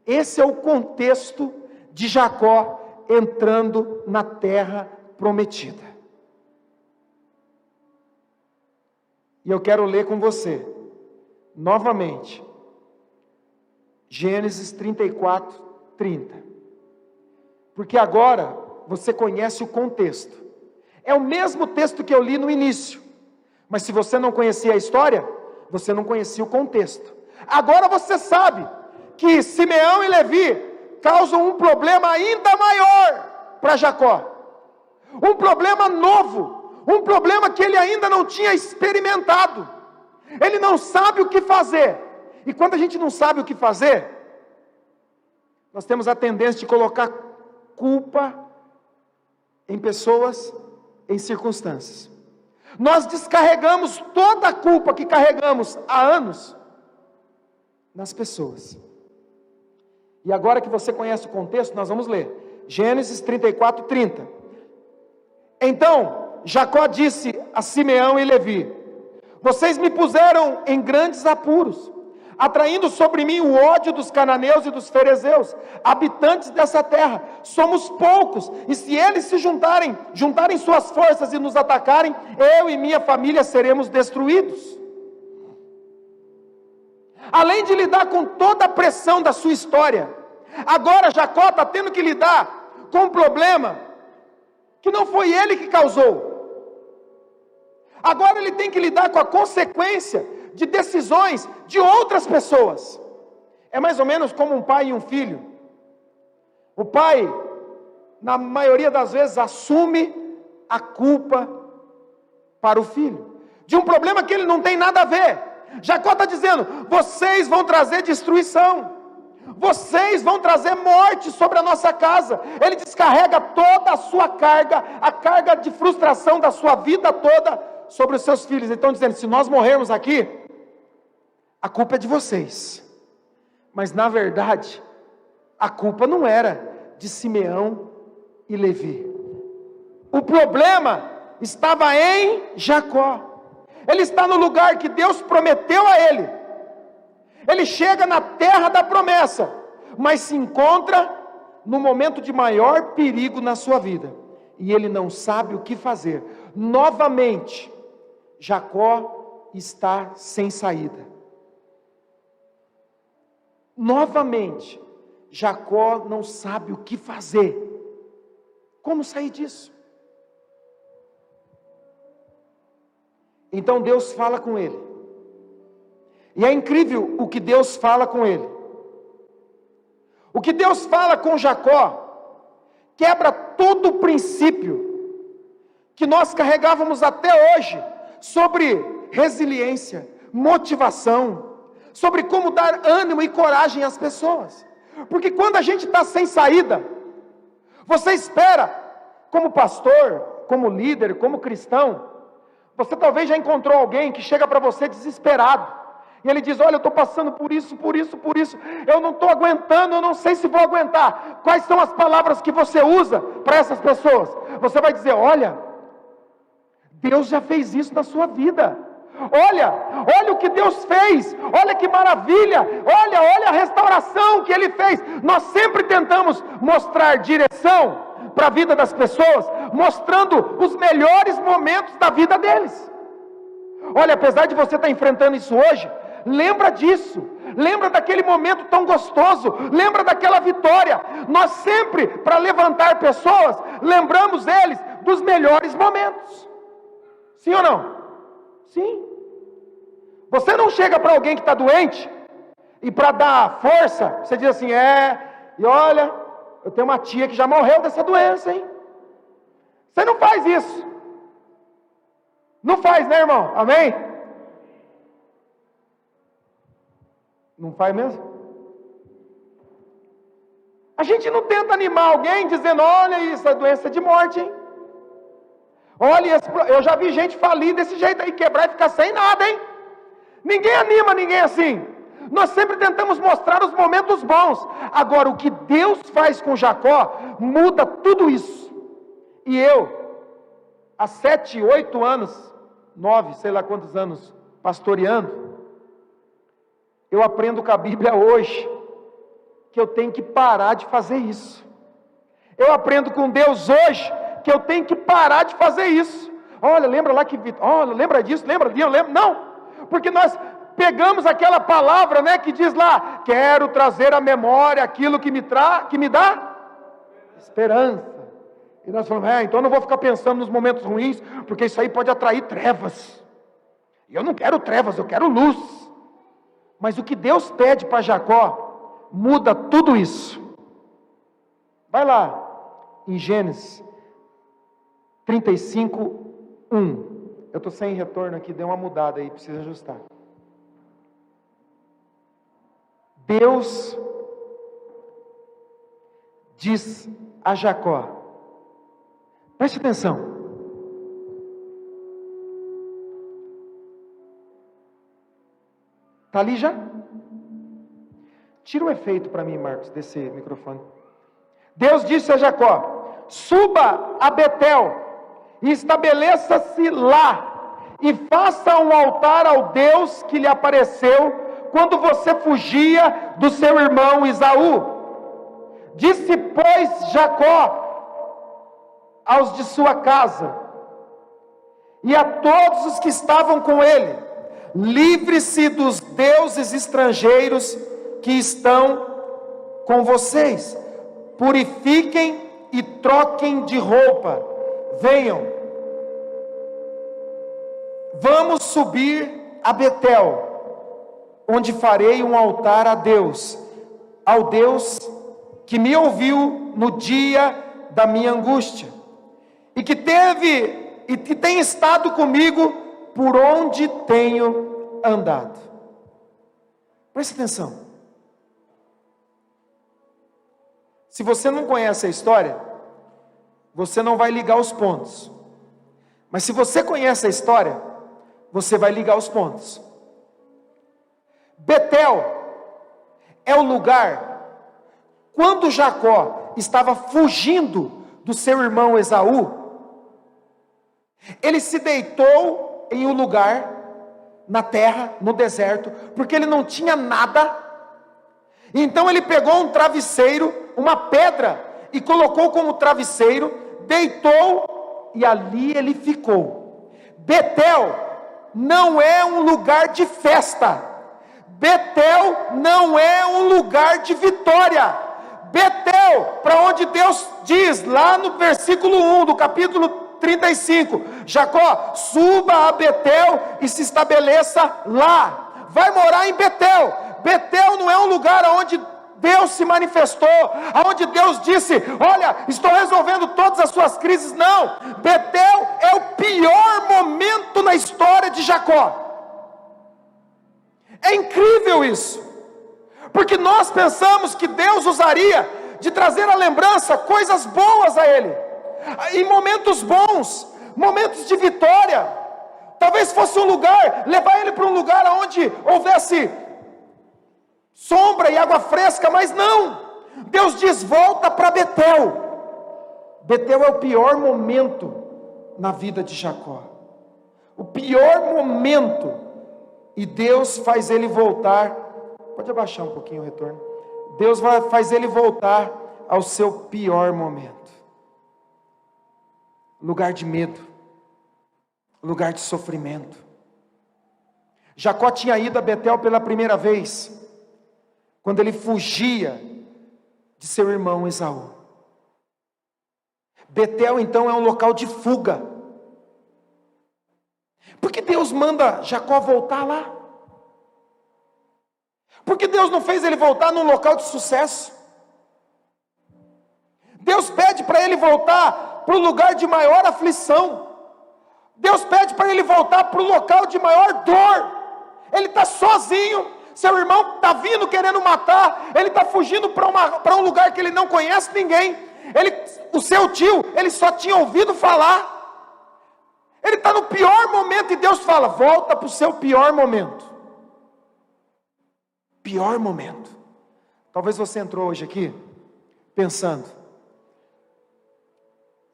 S1: Esse é o contexto de Jacó entrando na terra prometida. E eu quero ler com você, novamente, Gênesis 34, 30. Porque agora você conhece o contexto. É o mesmo texto que eu li no início. Mas se você não conhecia a história, você não conhecia o contexto. Agora você sabe que Simeão e Levi causam um problema ainda maior para Jacó. Um problema novo, um problema que ele ainda não tinha experimentado. Ele não sabe o que fazer. E quando a gente não sabe o que fazer, nós temos a tendência de colocar culpa em pessoas, em circunstâncias. Nós descarregamos toda a culpa que carregamos há anos nas pessoas. E agora que você conhece o contexto, nós vamos ler Gênesis 34, 30. Então Jacó disse a Simeão e Levi: vocês me puseram em grandes apuros, atraindo sobre mim o ódio dos cananeus e dos ferezeus, habitantes dessa terra. Somos poucos, e se eles se juntarem suas forças e nos atacarem, eu e minha família seremos destruídos. Além de lidar com toda a pressão da sua história, agora Jacó está tendo que lidar com um problema que não foi ele que causou. Agora ele tem que lidar com a consequência de decisões de outras pessoas. É mais ou menos como um pai e um filho. O pai, na maioria das vezes, assume a culpa para o filho, de um problema que ele não tem nada a ver. Jacó está dizendo: vocês vão trazer destruição, vocês vão trazer morte sobre a nossa casa. Ele descarrega toda a sua carga, a carga de frustração da sua vida toda, sobre os seus filhos. Então dizendo: se nós morrermos aqui, a culpa é de vocês. Mas na verdade, a culpa não era de Simeão e Levi. O problema estava em Jacó. Ele está no lugar que Deus prometeu a ele. Ele chega na terra da promessa, mas se encontra no momento de maior perigo na sua vida, e ele não sabe o que fazer. Novamente, Jacó está sem saída. Novamente, Jacó não sabe o que fazer. Como sair disso? Então Deus fala com ele. E é incrível o que Deus fala com ele. O que Deus fala com Jacó quebra todo o princípio que nós carregávamos até hoje sobre resiliência, motivação, sobre como dar ânimo e coragem às pessoas. Porque quando a gente está sem saída, você espera, como pastor, como líder, como cristão, você talvez já encontrou alguém que chega para você desesperado, e ele diz: olha, eu estou passando por isso, eu não estou aguentando, eu não sei se vou aguentar. Quais são as palavras que você usa para essas pessoas? Você vai dizer: olha, Deus já fez isso na sua vida. Olha o que Deus fez, olha que maravilha, olha a restauração que Ele fez. Nós sempre tentamos mostrar direção para a vida das pessoas, mostrando os melhores momentos da vida deles. Olha, apesar de você estar enfrentando isso hoje, lembra disso, lembra daquele momento tão gostoso, lembra daquela vitória. Nós sempre, para levantar pessoas, lembramos eles dos melhores momentos. Sim ou não? Sim. Você não chega para alguém que está doente, e para dar força, você diz assim: e olha, eu tenho uma tia que já morreu dessa doença, hein? Você não faz isso. Não faz, né, irmão? Amém? Não faz mesmo? A gente não tenta animar alguém dizendo, olha isso, é doença de morte, hein? Olha, eu já vi gente falir desse jeito aí, quebrar e ficar sem nada, hein? Ninguém anima ninguém assim. Nós sempre tentamos mostrar os momentos bons. Agora, o que Deus faz com Jacó, muda tudo isso. E eu, há 7, 8 anos, 9, sei lá quantos anos, pastoreando, eu aprendo com a Bíblia hoje, que eu tenho que parar de fazer isso. Eu aprendo com Deus hoje, que eu tenho que parar de fazer isso. Olha, lembra lá que, olha, lembra disso, lembra disso, lembra, não, porque nós pegamos aquela palavra, né, que diz lá, quero trazer à memória aquilo que me dá esperança, e nós falamos, então eu não vou ficar pensando nos momentos ruins, porque isso aí pode atrair trevas, e eu não quero trevas, eu quero luz. Mas o que Deus pede para Jacó, muda tudo isso. Vai lá, em Gênesis 35, 1. Eu estou sem retorno aqui, deu uma mudada aí, precisa ajustar. Deus diz a Jacó, preste atenção, está ali já? Tira o efeito para mim, Marcos, desse microfone. Deus disse a Jacó, suba a Betel, e estabeleça-se lá, e faça um altar ao Deus que lhe apareceu, quando você fugia do seu irmão Esaú. Disse, pois, Jacó aos de sua casa, e a todos os que estavam com ele, livre-se dos deuses estrangeiros que estão com vocês, purifiquem e troquem de roupa, venham, vamos subir a Betel, onde farei um altar a Deus, ao Deus que me ouviu no dia da minha angústia, e que tem estado comigo por onde tenho andado. Preste atenção. Se você não conhece a história, você não vai ligar os pontos. Mas se você conhece a história, você vai ligar os pontos. Betel é o lugar, quando Jacó estava fugindo do seu irmão Esaú, ele se deitou em um lugar, na terra, no deserto, porque ele não tinha nada. Então ele pegou um travesseiro, uma pedra, e colocou como travesseiro, deitou, e ali ele ficou. Betel não é um lugar de festa, Betel não é um lugar de vitória. Betel, para onde Deus diz, lá no versículo 1 do capítulo 35, Jacó, suba a Betel e se estabeleça lá, vai morar em Betel. Betel não é um lugar onde Deus se manifestou, aonde Deus disse, olha, estou resolvendo todas as suas crises. Não, Betel é o pior momento na história de Jacó. É incrível isso, porque nós pensamos que Deus usaria de trazer à lembrança coisas boas a ele, em momentos bons, momentos de vitória. Talvez fosse um lugar, levar ele para um lugar onde houvesse sombra e água fresca, mas não, Deus diz, volta para Betel. Betel é o pior momento na vida de Jacó, o pior momento, e Deus faz ele voltar. Pode abaixar um pouquinho o retorno. Deus faz ele voltar ao seu pior momento, lugar de medo, lugar de sofrimento. Jacó tinha ido a Betel pela primeira vez quando ele fugia de seu irmão Esaú. Betel então é um local de fuga. Por que Deus manda Jacó voltar lá? Por que Deus não fez ele voltar num local de sucesso? Deus pede para ele voltar para o lugar de maior aflição. Deus pede para ele voltar para o local de maior dor. Ele está sozinho, seu irmão está vindo querendo matar, ele está fugindo para um lugar que ele não conhece ninguém. O seu tio, ele só tinha ouvido falar. Ele está no pior momento e Deus fala: volta para o seu pior momento. Pior momento. Talvez você entrou hoje aqui pensando: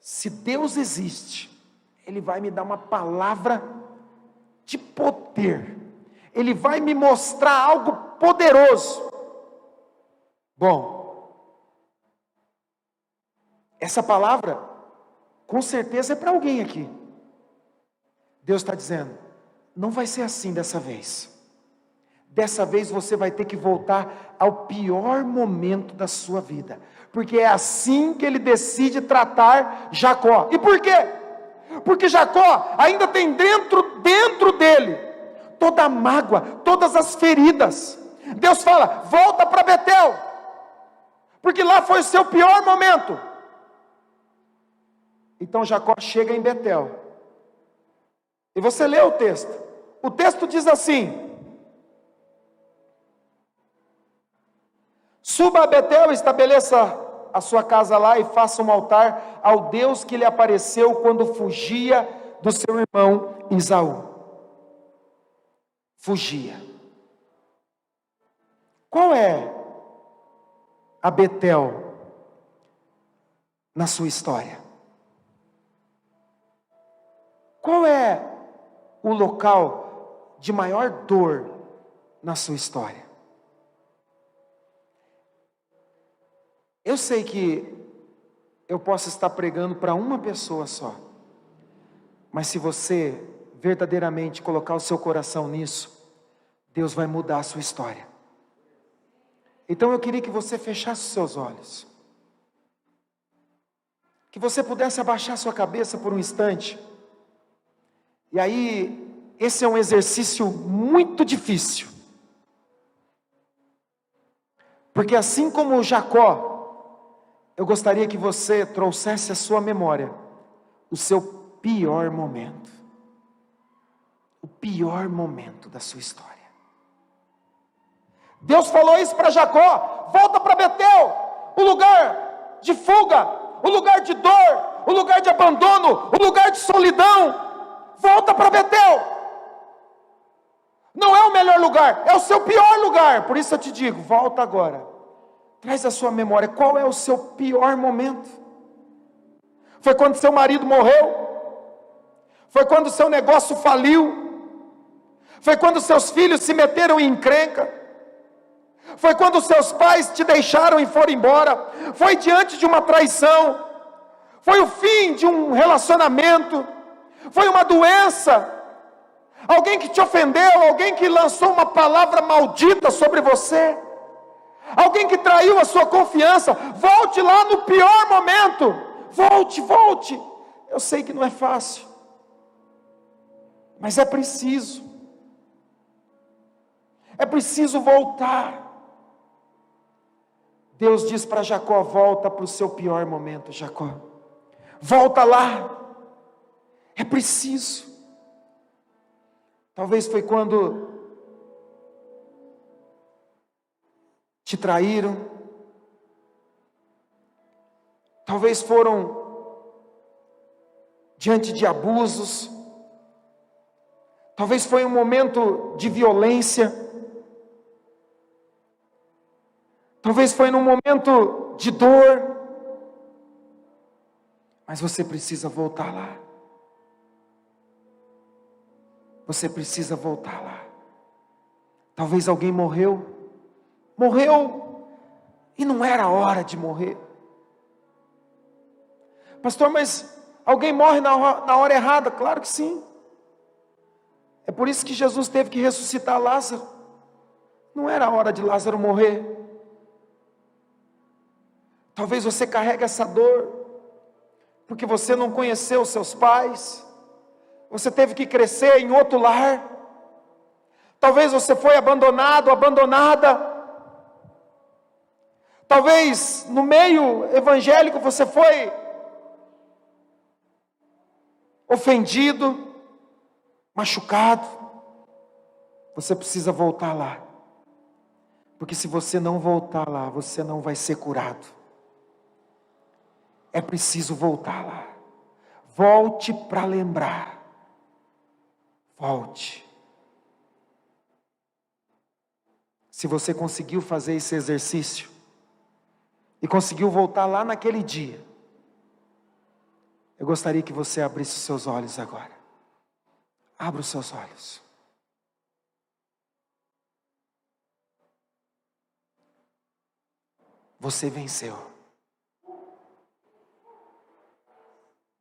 S1: se Deus existe, Ele vai me dar uma palavra de poder, Ele vai me mostrar algo poderoso. Bom, essa palavra com certeza é para alguém aqui. Deus está dizendo: não vai ser assim dessa vez. Dessa vez você vai ter que voltar ao pior momento da sua vida, porque é assim que Ele decide tratar Jacó. E por quê? Porque Jacó ainda tem dentro dele toda a mágoa, todas as feridas. Deus fala: volta para Betel, porque lá foi o seu pior momento. Então Jacó chega em Betel, e você lê o texto. O texto diz assim: suba a Betel, estabeleça a sua casa lá e faça um altar ao Deus que lhe apareceu quando fugia do seu irmão Esaú. Fugia. Qual é a Betel na sua história? Qual é o local de maior dor na sua história? Eu sei que eu posso estar pregando para uma pessoa só, mas se você verdadeiramente colocar o seu coração nisso, Deus vai mudar a sua história. Então eu queria que você fechasse os seus olhos, que você pudesse abaixar sua cabeça por um instante. E aí, esse é um exercício muito difícil, porque assim como Jacó, eu gostaria que você trouxesse à sua memória o seu pior momento. O pior momento da sua história. Deus falou isso para Jacó: volta para Betel, o lugar de fuga, o lugar de dor, o lugar de abandono, o lugar de solidão. Volta para Betel. Não é o melhor lugar, é o seu pior lugar. Por isso eu te digo, volta agora. Traz à sua memória, qual é o seu pior momento? Foi quando seu marido morreu? Foi quando seu negócio faliu? Foi quando seus filhos se meteram em encrenca? Foi quando seus pais te deixaram e foram embora? Foi diante de uma traição? Foi o fim de um relacionamento? Foi uma doença? Alguém que te ofendeu? Alguém que lançou uma palavra maldita sobre você? Alguém que traiu a sua confiança? Volte lá no pior momento. Volte. Eu sei que não é fácil, mas é preciso. É preciso voltar. Deus diz para Jacó: volta para o seu pior momento, Jacó. Volta lá. É preciso. Talvez foi quando te traíram. Talvez foram diante de abusos. Talvez foi um momento de violência. Talvez foi num momento de dor. Mas você precisa voltar lá. Você precisa voltar lá. Talvez alguém morreu e não era a hora de morrer. Pastor, mas alguém morre na hora errada? Claro que sim. É por isso que Jesus teve que ressuscitar Lázaro. Não era a hora de Lázaro morrer. Talvez você carregue essa dor porque você não conheceu seus pais. Você teve que crescer em outro lar. Talvez você foi abandonado, abandonada. Talvez no meio evangélico você foi ofendido, machucado. Você precisa voltar lá. Porque se você não voltar lá, você não vai ser curado. É preciso voltar lá. Volte para lembrar. Volte. Se você conseguiu fazer esse exercício e conseguiu voltar lá naquele dia, eu gostaria que você abrisse os seus olhos agora. Abra os seus olhos. Você venceu.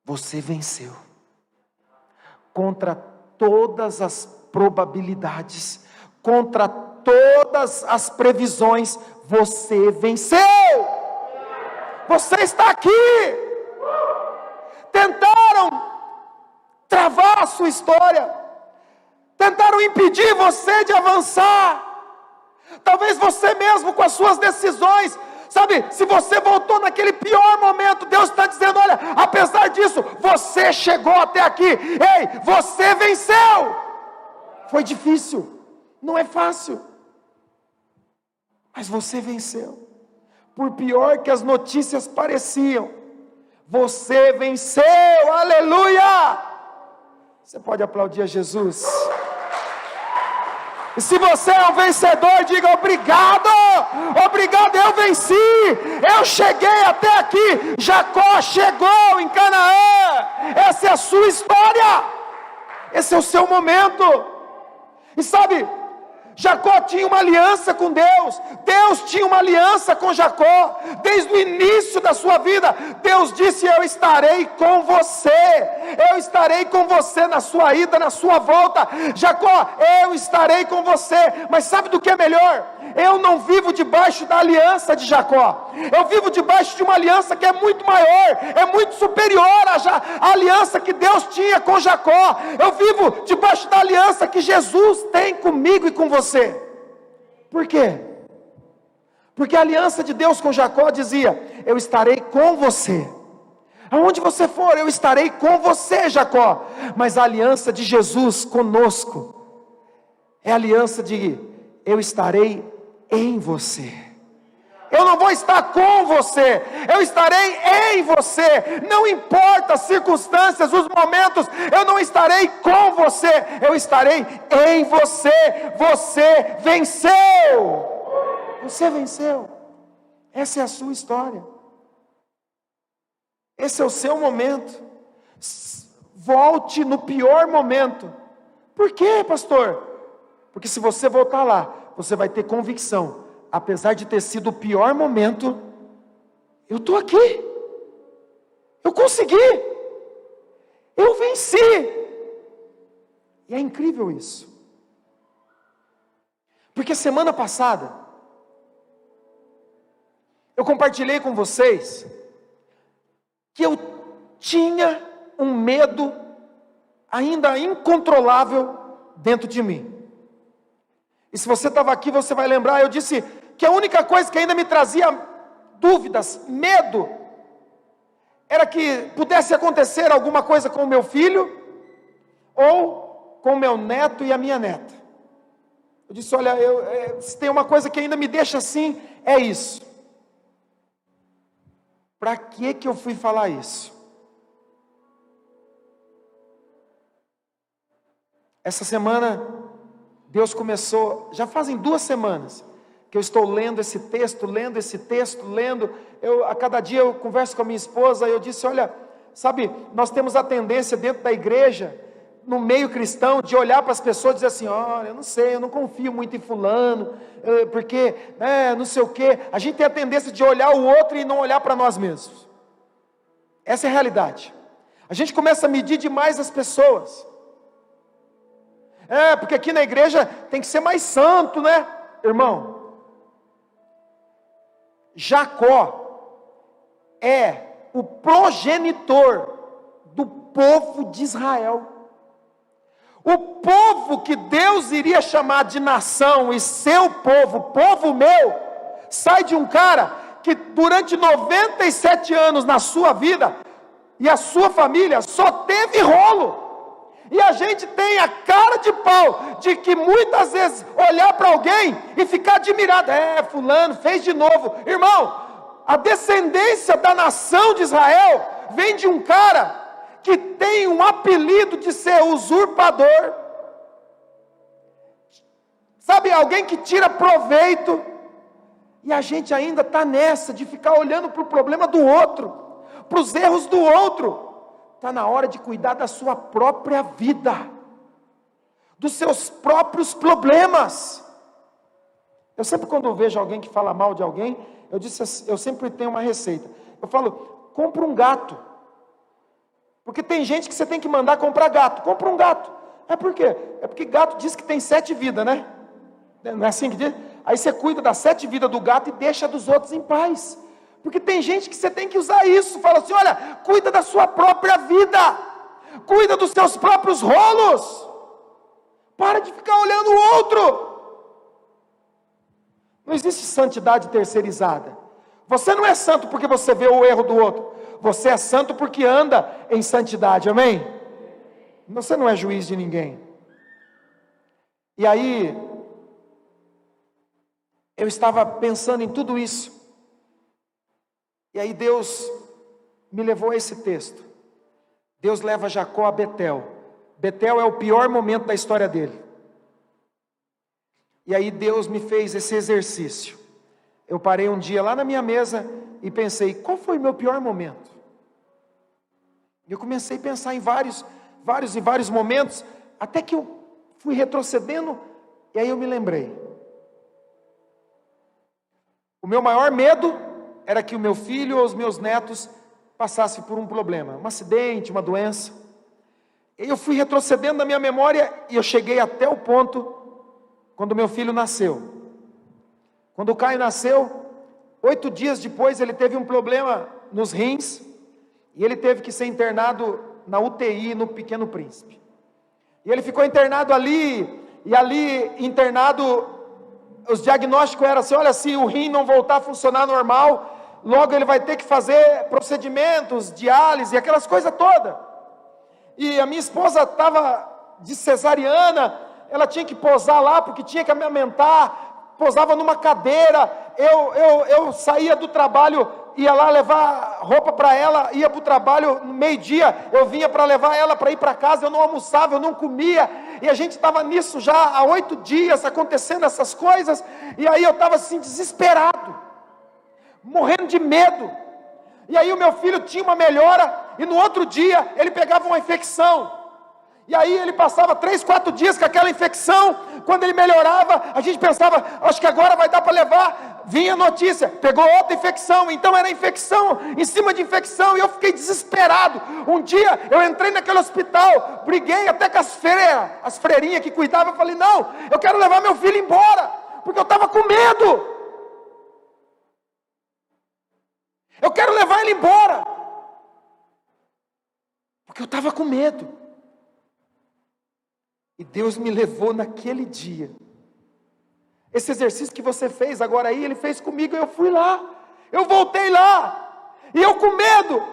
S1: Você venceu. Contra todas as probabilidades, contra todas as previsões, você venceu. Você está aqui. Tentaram travar a sua história, tentaram impedir você de avançar. Talvez você mesmo com as suas decisões, sabe, se você voltou naquele pior momento, Deus está dizendo: olha, apesar disso, você chegou até aqui. Ei, você venceu. Foi difícil, não é fácil, mas você venceu. Por pior que as notícias pareciam, você venceu. Aleluia! Você pode aplaudir a Jesus. E se você é um vencedor, diga: obrigado, obrigado, eu venci, eu cheguei até aqui. Jacó chegou em Canaã. Essa é a sua história, esse é o seu momento. E sabe, Jacó tinha uma aliança com Deus. Deus tinha uma aliança com Jacó. Desde o início da sua vida, Deus disse: eu estarei com você. Eu estarei com você na sua ida, na sua volta. Jacó, eu estarei com você. Mas sabe do que é melhor? Eu não vivo debaixo da aliança de Jacó. Eu vivo debaixo de uma aliança que é muito maior, é muito superior à aliança que Deus tinha com Jacó. Eu vivo debaixo da aliança que Jesus tem comigo e com você. Por quê? Porque a aliança de Deus com Jacó dizia: eu estarei com você. Aonde você for, eu estarei com você, Jacó. Mas a aliança de Jesus conosco é a aliança de: eu estarei em você. Eu não vou estar com você, eu estarei em você. Não importa as circunstâncias, os momentos, eu não estarei com você, eu estarei em você. Você venceu. Você venceu. Essa é a sua história. Esse é o seu momento. Volte no pior momento. Por quê, pastor? Porque se você voltar lá, você vai ter convicção: apesar de ter sido o pior momento, eu estou aqui, eu consegui, eu venci. E é incrível isso, porque semana passada, eu compartilhei com vocês, que eu tinha um medo ainda incontrolável dentro de mim. E se você estava aqui, você vai lembrar, eu disse que a única coisa que ainda me trazia dúvidas, medo, era que pudesse acontecer alguma coisa com o meu filho, ou com o meu neto e a minha neta. Eu disse: olha, se tem uma coisa que ainda me deixa assim, é isso. Para que eu fui falar isso? Essa semana, Deus começou, já fazem 2 semanas, que eu estou lendo esse texto, a cada dia eu converso com a minha esposa, e eu disse: olha, sabe, nós temos a tendência dentro da igreja, no meio cristão, de olhar para as pessoas e dizer assim: olha, eu não sei, eu não confio muito em fulano, porque, não sei o quê. A gente tem a tendência de olhar o outro e não olhar para nós mesmos. Essa é a realidade. A gente começa a medir demais as pessoas. Porque aqui na igreja tem que ser mais santo, né? Irmão, Jacó é o progenitor do povo de Israel. O povo que Deus iria chamar de nação e seu povo, povo meu, sai de um cara que durante 97 anos na sua vida e a sua família só teve rolo. E a gente tem a cara de pau de que muitas vezes olhar para alguém e ficar admirado. Fulano fez de novo. Irmão, a descendência da nação de Israel vem de um cara que tem um apelido de ser usurpador. Sabe, alguém que tira proveito. E a gente ainda está nessa de ficar olhando para o problema do outro, para os erros do outro. Está na hora de cuidar da sua própria vida, dos seus próprios problemas. Eu sempre, quando eu vejo alguém que fala mal de alguém, eu sempre tenho uma receita. Eu falo, compra um gato. Porque tem gente que você tem que mandar comprar gato. Compra um gato. Por quê? É porque gato diz que tem 7 vidas, né? Não é assim que diz? Aí você cuida das 7 vidas do gato e deixa dos outros em paz. Porque tem gente que você tem que usar isso. Fala assim, olha, cuida da sua própria vida. Cuida dos seus próprios rolos. Para de ficar olhando o outro. Não existe santidade terceirizada. Você não é santo porque você vê o erro do outro. Você é santo porque anda em santidade, amém? Você não é juiz de ninguém. E aí, eu estava pensando em tudo isso. E aí Deus me levou a esse texto. Deus leva Jacó a Betel. Betel é o pior momento da história dele. E aí Deus me fez esse exercício. Eu parei um dia lá na minha mesa e pensei, qual foi o meu pior momento? E eu comecei a pensar em vários momentos, até que eu fui retrocedendo, e aí eu me lembrei. O meu maior medo era que o meu filho ou os meus netos passassem por um problema, um acidente, uma doença. E eu fui retrocedendo na minha memória e eu cheguei até o ponto quando meu filho nasceu. Quando o Caio nasceu, 8 dias depois ele teve um problema nos rins e ele teve que ser internado na UTI no Pequeno Príncipe. E ele ficou internado ali, e ali internado, os diagnósticos eram assim, olha, se o rim não voltar a funcionar normal, logo ele vai ter que fazer procedimentos, diálise, aquelas coisas todas. E a minha esposa estava de cesariana, ela tinha que posar lá, porque tinha que amamentar, posava numa cadeira, eu saía do trabalho, ia lá levar roupa para ela, ia para o trabalho, no meio-dia, eu vinha para levar ela para ir para casa, eu não almoçava, eu não comia, e a gente estava nisso já há 8 dias, acontecendo essas coisas, e aí eu estava assim, desesperado, morrendo de medo. E aí o meu filho tinha uma melhora, e no outro dia ele pegava uma infecção, e aí ele passava 3, 4 dias com aquela infecção. Quando ele melhorava, a gente pensava, acho que agora vai dar para levar. Vinha a notícia, pegou outra infecção. Então era infecção em cima de infecção, e eu fiquei desesperado. Um dia eu entrei naquele hospital, briguei até com as freirinhas que cuidavam. Eu falei, não, eu quero levar meu filho embora, porque eu estava com medo. Eu quero levar ele embora, porque eu estava com medo. E Deus me levou naquele dia. Esse exercício que você fez agora aí, Ele fez comigo, eu fui lá. Eu voltei lá. E eu com medo.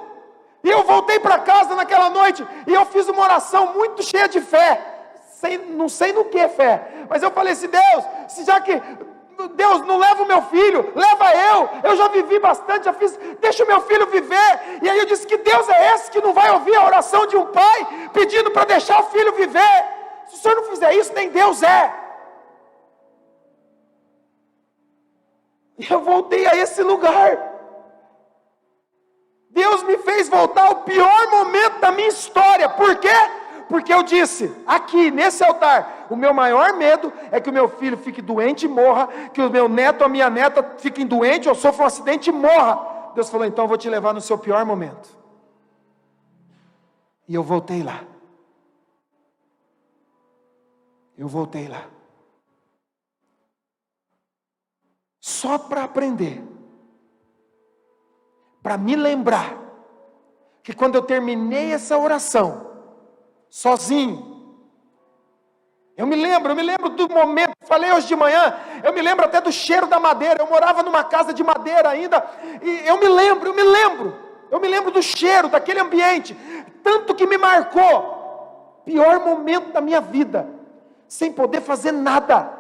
S1: E eu voltei para casa naquela noite. E eu fiz uma oração muito cheia de fé. Não sei no que fé. Mas eu falei assim, Deus, se já que Deus não leva o meu filho, leva eu já vivi bastante, deixa o meu filho viver. E aí eu disse, que Deus é esse que não vai ouvir a oração de um pai, pedindo para deixar o filho viver? Se o senhor não fizer isso, nem Deus é. E eu voltei a esse lugar. Deus me fez voltar ao pior momento da minha história. Por quê? Porque eu disse, aqui nesse altar, o meu maior medo é que o meu filho fique doente e morra, que o meu neto ou a minha neta fiquem doentes ou sofram um acidente e morra. Deus falou, então eu vou te levar no seu pior momento. E eu voltei lá. Eu voltei lá. Só para aprender. Para me lembrar. Que quando eu terminei essa oração. Sozinho. Eu me lembro do momento. falei hoje de manhã, eu me lembro até do cheiro da madeira. Eu morava numa casa de madeira ainda, e eu me lembro do cheiro, daquele ambiente, tanto que me marcou. Pior momento da minha vida, sem poder fazer nada.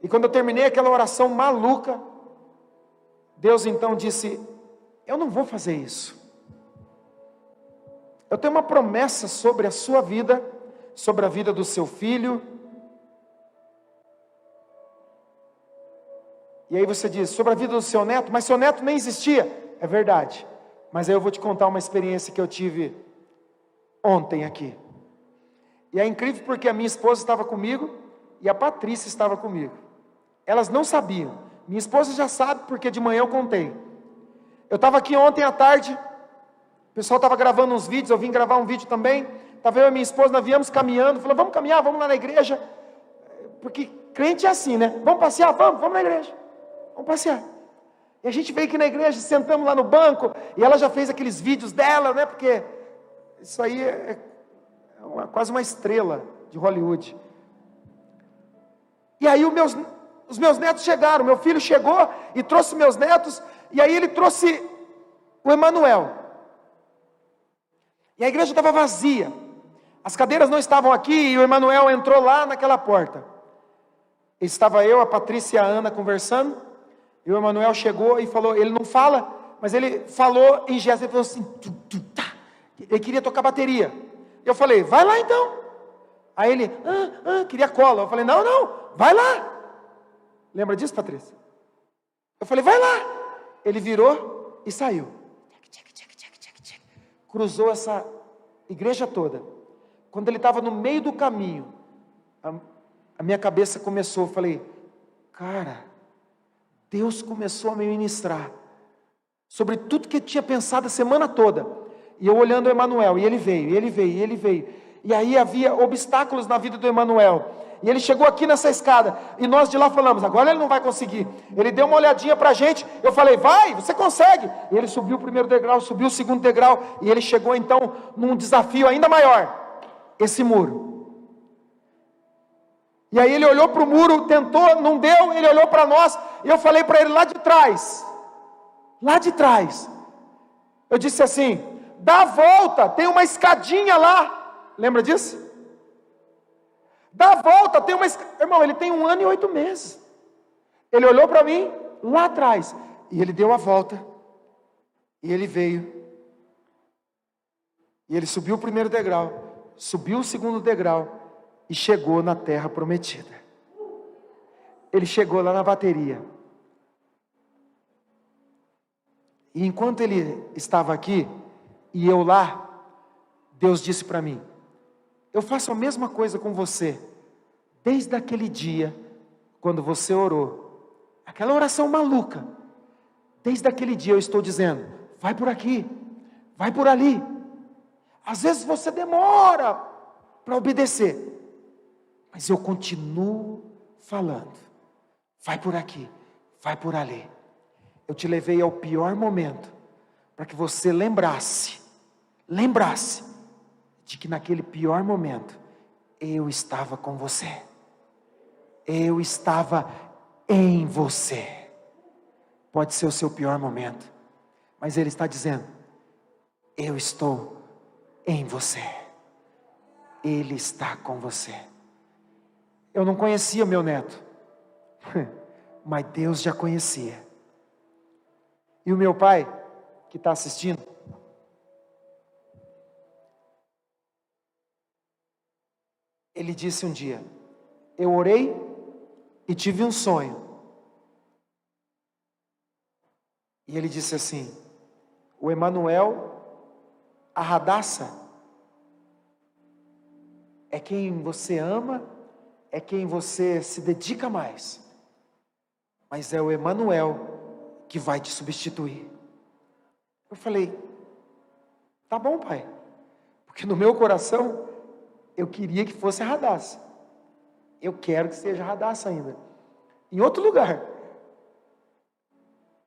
S1: E quando eu terminei aquela oração maluca, Deus então disse: eu não vou fazer isso. Eu tenho uma promessa sobre a sua vida, sobre a vida do seu filho. E aí você diz, sobre a vida do seu neto, mas seu neto nem existia. É verdade, mas aí eu vou te contar uma experiência que eu tive ontem aqui. E é incrível porque a minha esposa estava comigo e a Patrícia estava comigo. Elas não sabiam. Minha esposa já sabe porque de manhã eu contei. Eu estava aqui ontem à tarde, o pessoal estava gravando uns vídeos, eu vim gravar um vídeo também. Estava eu e minha esposa, nós viemos caminhando, falou, vamos caminhar, vamos lá na igreja. Porque crente é assim, né? Vamos passear? Vamos na igreja. Vamos passear. E a gente veio aqui na igreja, sentamos lá no banco, e ela já fez aqueles vídeos dela, né? Porque isso aí é quase uma estrela de Hollywood. E aí os meus netos chegaram, meu filho chegou e trouxe meus netos, e aí ele trouxe o Emanuel. E a igreja estava vazia, as cadeiras não estavam aqui, e o Emanuel entrou lá naquela porta. Estava eu, a Patrícia e a Ana conversando, e o Emanuel chegou e falou, ele não fala, mas ele falou em gesto, ele falou assim, ele queria tocar bateria. Eu falei, vai lá então. Aí ele, queria cola. Eu falei, não, vai lá. Lembra disso, Patrícia? Eu falei, vai lá. Ele virou e saiu. Cruzou essa igreja toda. Quando ele estava no meio do caminho, a minha cabeça começou, eu falei, cara, Deus começou a me ministrar sobre tudo que eu tinha pensado a semana toda. E eu olhando o Emanuel, e ele veio. E aí havia obstáculos na vida do Emanuel. E ele chegou aqui nessa escada, e nós de lá falamos, agora ele não vai conseguir. Ele deu uma olhadinha para a gente, eu falei, vai, você consegue. E ele subiu o primeiro degrau, subiu o segundo degrau, e ele chegou então num desafio ainda maior, esse muro. E aí ele olhou para o muro, tentou, não deu, ele olhou para nós, e eu falei para ele lá de trás, eu disse assim, dá a volta, tem uma escadinha lá, lembra disso? Dá a volta, tem uma escadinha, irmão, ele tem 1 ano e 8 meses, ele olhou para mim, lá atrás, e ele deu a volta, e ele veio, e ele subiu o primeiro degrau, subiu o segundo degrau, e chegou na terra prometida. Ele chegou lá na bateria. E enquanto ele estava aqui, e eu lá, Deus disse para mim, eu faço a mesma coisa com você, desde aquele dia, quando você orou, aquela oração maluca, desde aquele dia eu estou dizendo, vai por aqui, vai por ali, às vezes você demora para obedecer, mas eu continuo falando, vai por aqui, vai por ali. Eu te levei ao pior momento, para que você lembrasse de que naquele pior momento, eu estava com você, eu estava em você. Pode ser o seu pior momento, mas Ele está dizendo, eu estou em você, Ele está com você. Eu não conhecia meu neto, mas Deus já conhecia. E o meu pai, que está assistindo, ele disse um dia, eu orei e tive um sonho. E ele disse assim, o Emanuel, a Radassa, é quem você ama, é quem você se dedica mais, mas é o Emanuel que vai te substituir. Eu falei, tá bom, pai, porque no meu coração eu queria que fosse a Radassa, eu quero que seja a Radassa ainda, em outro lugar,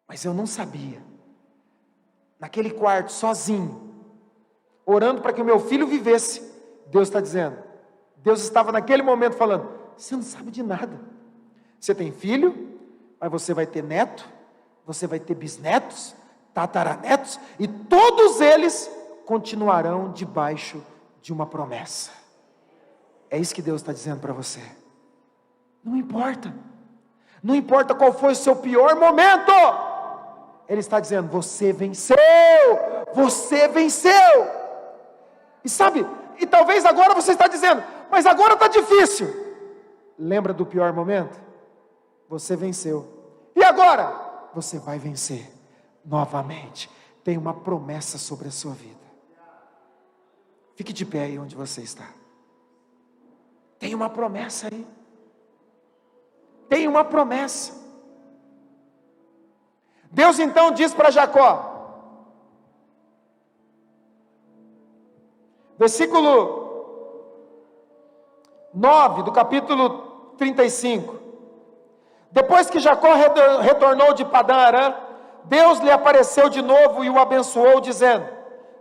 S1: mas eu não sabia, naquele quarto sozinho, orando para que o meu filho vivesse, Deus está dizendo, Deus estava naquele momento falando, você não sabe de nada. Você tem filho, mas você vai ter neto, você vai ter bisnetos, tataranetos, e todos eles continuarão debaixo de uma promessa. É isso que Deus está dizendo para você. Não importa. Não importa qual foi o seu pior momento. Ele está dizendo, você venceu. Você venceu. E sabe, e talvez agora você está dizendo, mas agora está difícil. Lembra do pior momento? Você venceu. E agora? Você vai vencer novamente. Tem uma promessa sobre a sua vida. Fique de pé aí onde você está. Tem uma promessa aí. Tem uma promessa. Deus então diz para Jacó, versículo 9 do capítulo 35. Depois que Jacó retornou de Padã Arã, Deus lhe apareceu de novo e o abençoou, dizendo,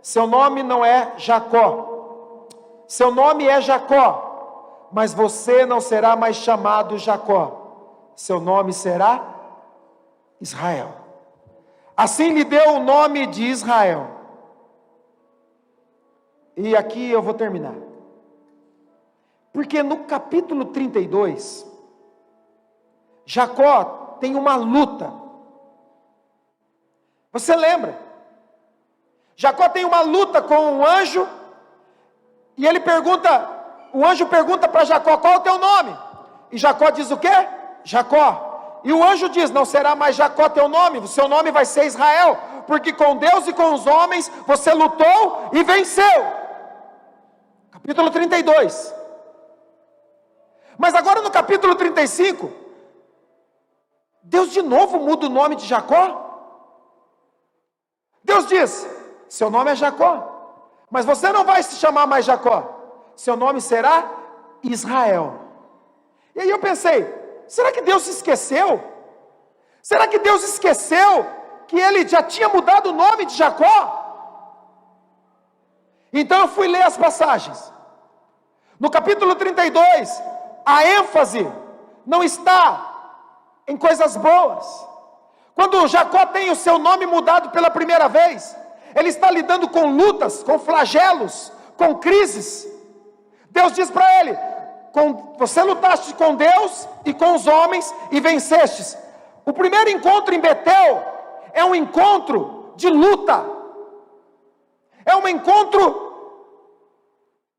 S1: seu nome não é Jacó, seu nome é Jacó, mas você não será mais chamado Jacó, seu nome será Israel. Assim lhe deu o nome de Israel. E aqui eu vou terminar. Porque no capítulo 32, Jacó tem uma luta. Você lembra? Jacó tem uma luta com um anjo, e ele pergunta, o anjo pergunta para Jacó, qual é o teu nome? E Jacó diz o quê? Jacó. E o anjo diz, não será mais Jacó teu nome, o seu nome vai ser Israel, porque com Deus e com os homens você lutou e venceu. Capítulo 32. Mas agora no capítulo 35, Deus de novo muda o nome de Jacó. Deus diz, seu nome é Jacó, mas você não vai se chamar mais Jacó, seu nome será Israel. E aí eu pensei, será que Deus se esqueceu? Será que Deus esqueceu que ele já tinha mudado o nome de Jacó? Então eu fui ler as passagens. No capítulo 32, a ênfase não está em coisas boas. Quando Jacó tem o seu nome mudado pela primeira vez, ele está lidando com lutas, com flagelos, com crises. Deus diz para ele, você lutaste com Deus e com os homens e vencestes. O primeiro encontro em Betel é um encontro de luta. É um encontro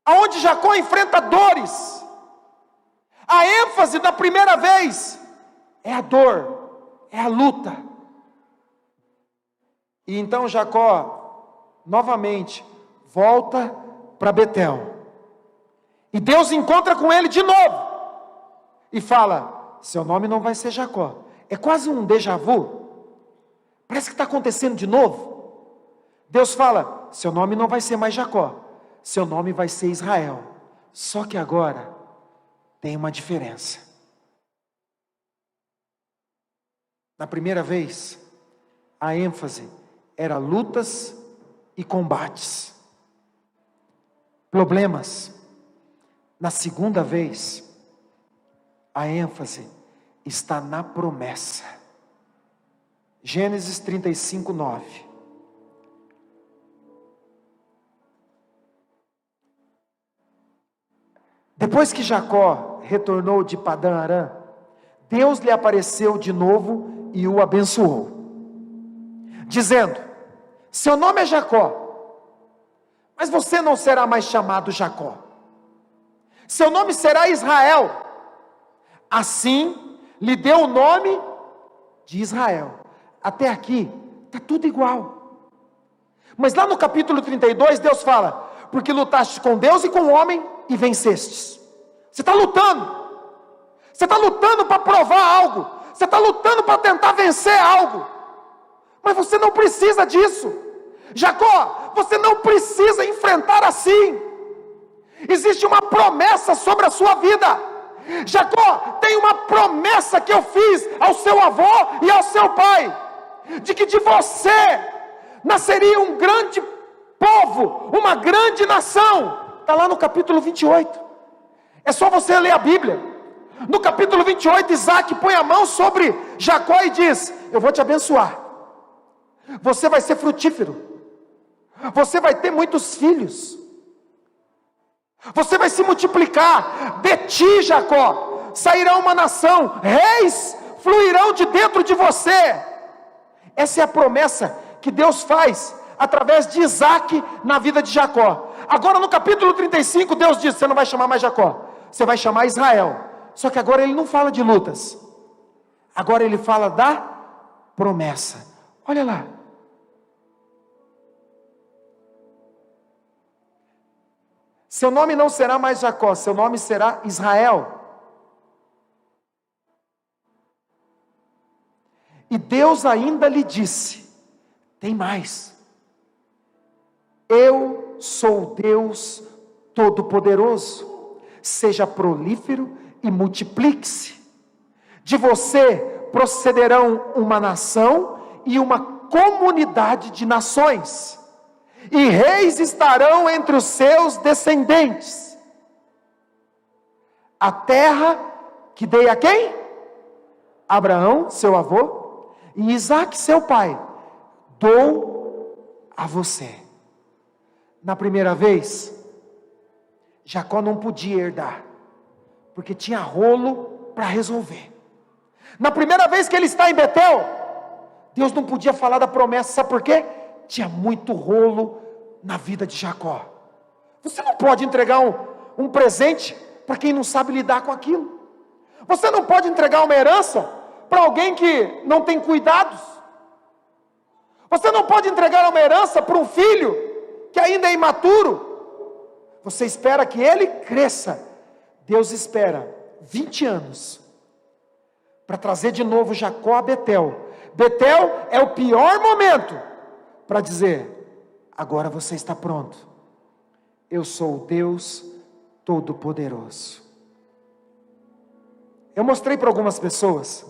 S1: onde Jacó enfrenta dores. A ênfase da primeira vez é a dor, é a luta. E então Jacó, novamente, volta para Betel. E Deus encontra com ele de novo. E fala, seu nome não vai ser Jacó. É quase um déjà vu. Parece que está acontecendo de novo. Deus fala, seu nome não vai ser mais Jacó. Seu nome vai ser Israel. Só que agora tem uma diferença. Na primeira vez, a ênfase era lutas e combates, problemas. Na segunda vez, a ênfase está na promessa. Gênesis 35, 9. Depois que Jacó retornou de Padã Arã, Deus lhe apareceu de novo e o abençoou, dizendo, seu nome é Jacó, mas você não será mais chamado Jacó, seu nome será Israel. Assim lhe deu o nome de Israel. Até aqui está tudo igual. Mas lá no capítulo 32 Deus fala, porque lutaste com Deus e com o homem e vencestes. Você está lutando. Você está lutando para provar algo. Você está lutando para tentar vencer algo. Mas você não precisa disso. Jacó, você não precisa enfrentar assim. Existe uma promessa sobre a sua vida. Jacó, tem uma promessa que eu fiz ao seu avô e ao seu pai, de que de você nasceria um grande povo, uma grande nação. Está lá no capítulo 28. É só você ler a Bíblia. No capítulo 28, Isaac põe a mão sobre Jacó e diz: eu vou te abençoar, você vai ser frutífero, você vai ter muitos filhos, você vai se multiplicar, de ti, Jacó, sairá uma nação, reis fluirão de dentro de você. Essa é a promessa que Deus faz através de Isaac na vida de Jacó. Agora no capítulo 35, Deus diz: você não vai chamar mais Jacó, você vai chamar Israel. Só que agora ele não fala de lutas, agora ele fala da promessa. Olha lá, seu nome não será mais Jacó, seu nome será Israel. E Deus ainda lhe disse: tem mais, eu sou Deus Todo-Poderoso, seja prolífero e multiplique-se, de você procederão uma nação e uma comunidade de nações, e reis estarão entre os seus descendentes. A terra que dei a quem? Abraão, seu avô, e Isaque, seu pai, dou a você. Na primeira vez, Jacó não podia herdar, porque tinha rolo para resolver. Na primeira vez que ele está em Betel, Deus não podia falar da promessa, sabe por quê? Tinha muito rolo na vida de Jacó. Você não pode entregar um presente para quem não sabe lidar com aquilo. Você não pode entregar uma herança para alguém que não tem cuidados. Você não pode entregar uma herança para um filho que ainda é imaturo. Você espera que ele cresça. Deus espera 20 anos para trazer de novo Jacó a Betel. Betel é o pior momento para dizer: agora você está pronto, eu sou o Deus Todo-Poderoso. Eu mostrei para algumas pessoas,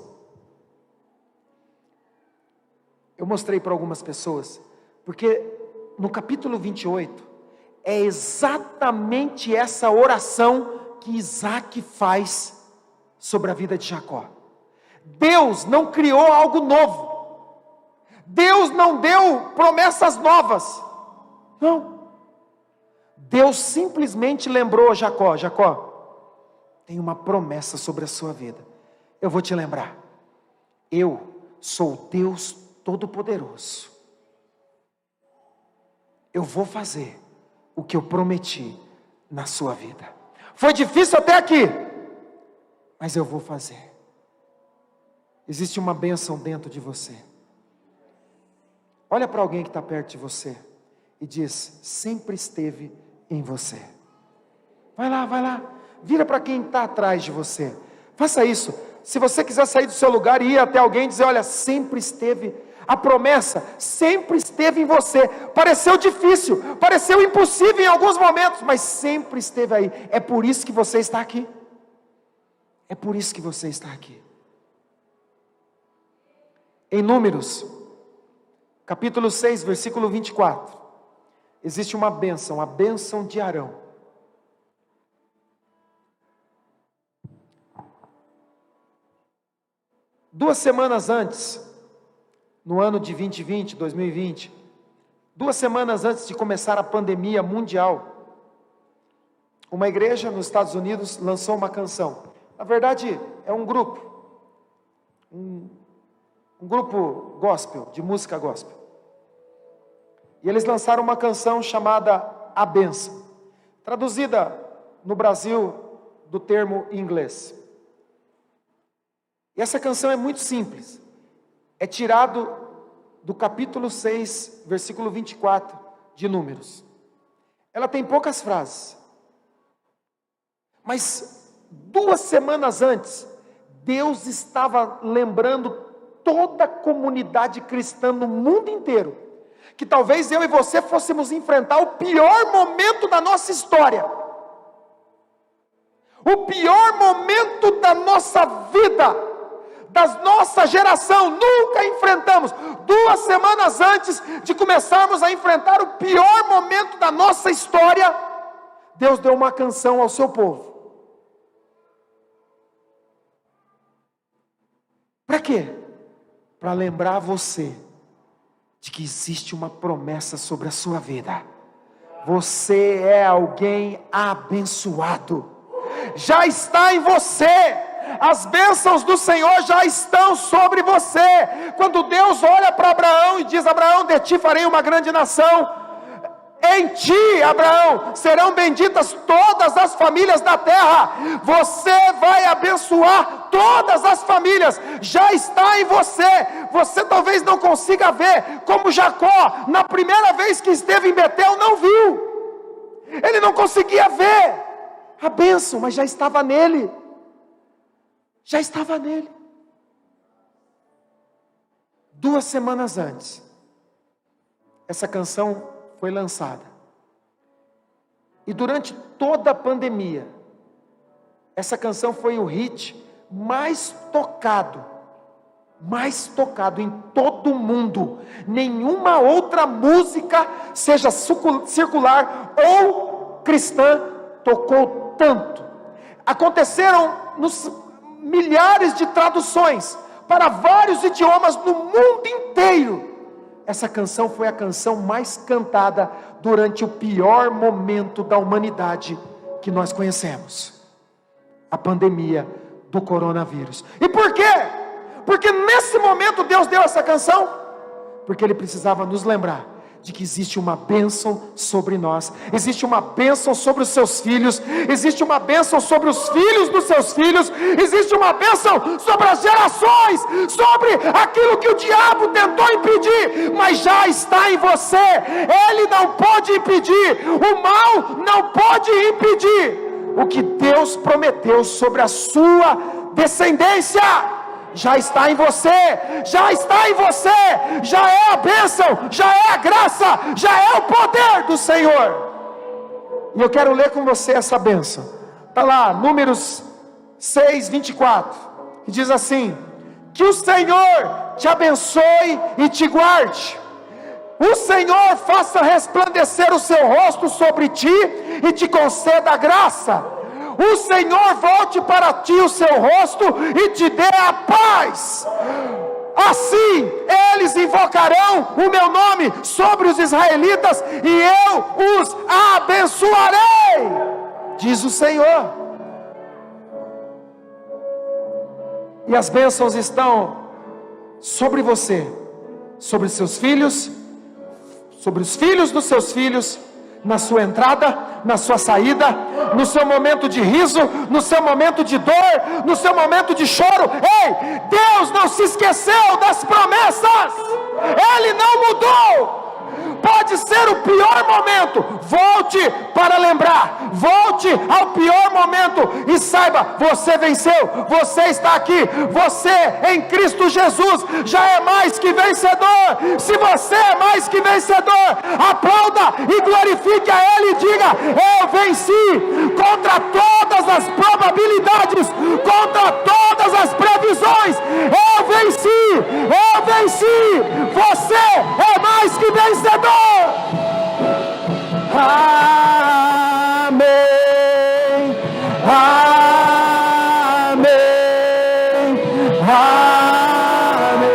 S1: porque no capítulo 28, é exatamente essa oração que Isaac faz sobre a vida de Jacó. Deus não criou algo novo, Deus não deu promessas novas, não. Deus simplesmente lembrou a Jacó: Jacó, tem uma promessa sobre a sua vida, eu vou te lembrar, eu sou Deus Todo-Poderoso, eu vou fazer o que eu prometi na sua vida. Foi difícil até aqui, mas eu vou fazer. Existe uma bênção dentro de você. Olha para alguém que está perto de você e diz: sempre esteve em você. Vai lá, vira para quem está atrás de você, faça isso. Se você quiser sair do seu lugar e ir até alguém e dizer: olha, sempre esteve, a promessa sempre esteve em você. Pareceu difícil, pareceu impossível em alguns momentos, mas sempre esteve aí. É por isso que você está aqui. É por isso que você está aqui. Em Números, capítulo 6, versículo 24, existe uma bênção, a bênção de Arão. Duas semanas antes, no ano de 2020, 2 semanas antes de começar a pandemia mundial, uma igreja nos Estados Unidos lançou uma canção. Na verdade, é um grupo, um grupo gospel, de música gospel. E eles lançaram uma canção chamada A Bênção, traduzida no Brasil do termo em inglês. E essa canção é muito simples. É tirado do capítulo 6, versículo 24 de Números. Ela tem poucas frases. Mas 2 semanas antes, Deus estava lembrando toda a comunidade cristã no mundo inteiro, que talvez eu e você fôssemos enfrentar o pior momento da nossa história, o pior momento da nossa vida, da nossa geração. Nunca enfrentamos. 2 semanas antes de começarmos a enfrentar o pior momento da nossa história, Deus deu uma canção ao seu povo. Para quê? Para lembrar você de que existe uma promessa sobre a sua vida. Você é alguém abençoado. Já está em você. As bênçãos do Senhor já estão sobre você. Quando Deus olha para Abraão e diz: Abraão, de ti farei uma grande nação. Em ti, Abraão, serão benditas todas as famílias da terra. Você vai abençoar todas as famílias. Já está em você. Você talvez não consiga ver, como Jacó, na primeira vez que esteve em Betel, não viu. Ele não conseguia ver a bênção, mas já estava nele. Já estava nele. 2 semanas antes, essa canção foi lançada. E durante toda a pandemia, essa canção foi o hit mais tocado em todo o mundo. Nenhuma outra música, seja circular ou cristã, tocou tanto. Aconteceram milhares de traduções para vários idiomas no mundo inteiro. Essa canção foi a canção mais cantada durante o pior momento da humanidade que nós conhecemos, a pandemia do coronavírus. E por quê? Porque nesse momento Deus deu essa canção, porque Ele precisava nos lembrar de que existe uma bênção sobre nós, existe uma bênção sobre os seus filhos, existe uma bênção sobre os filhos dos seus filhos, existe uma bênção sobre as gerações, sobre aquilo que o diabo tentou impedir, mas já está em você. Ele não pode impedir, o mal não pode impedir o que Deus prometeu sobre a sua descendência. Já está em você, já está em você, já é a bênção, já é a graça, já é o poder do Senhor. E eu quero ler com você essa bênção. Está lá, Números 6:24, que diz assim: que o Senhor te abençoe e te guarde. O Senhor faça resplandecer o seu rosto sobre ti e te conceda graça. O Senhor volte para ti o seu rosto e te dê a paz. Assim eles invocarão o meu nome sobre os israelitas e eu os abençoarei, diz o Senhor. E as bênçãos estão sobre você, sobre seus filhos, sobre os filhos dos seus filhos, na sua entrada, na sua saída, no seu momento de riso, no seu momento de dor, no seu momento de choro. Ei, Deus não se esqueceu das promessas, Ele não mudou. Pode ser o pior momento, volte para lembrar, volte ao pior momento e saiba, você venceu, você está aqui, você em Cristo Jesus já é mais que vencedor. Se você é mais que vencedor, aplauda e glorifique a Ele e diga: eu venci contra todas as probabilidades, contra todas as previsões, eu venci, você é mais que vencedor. Amém, amém, amém.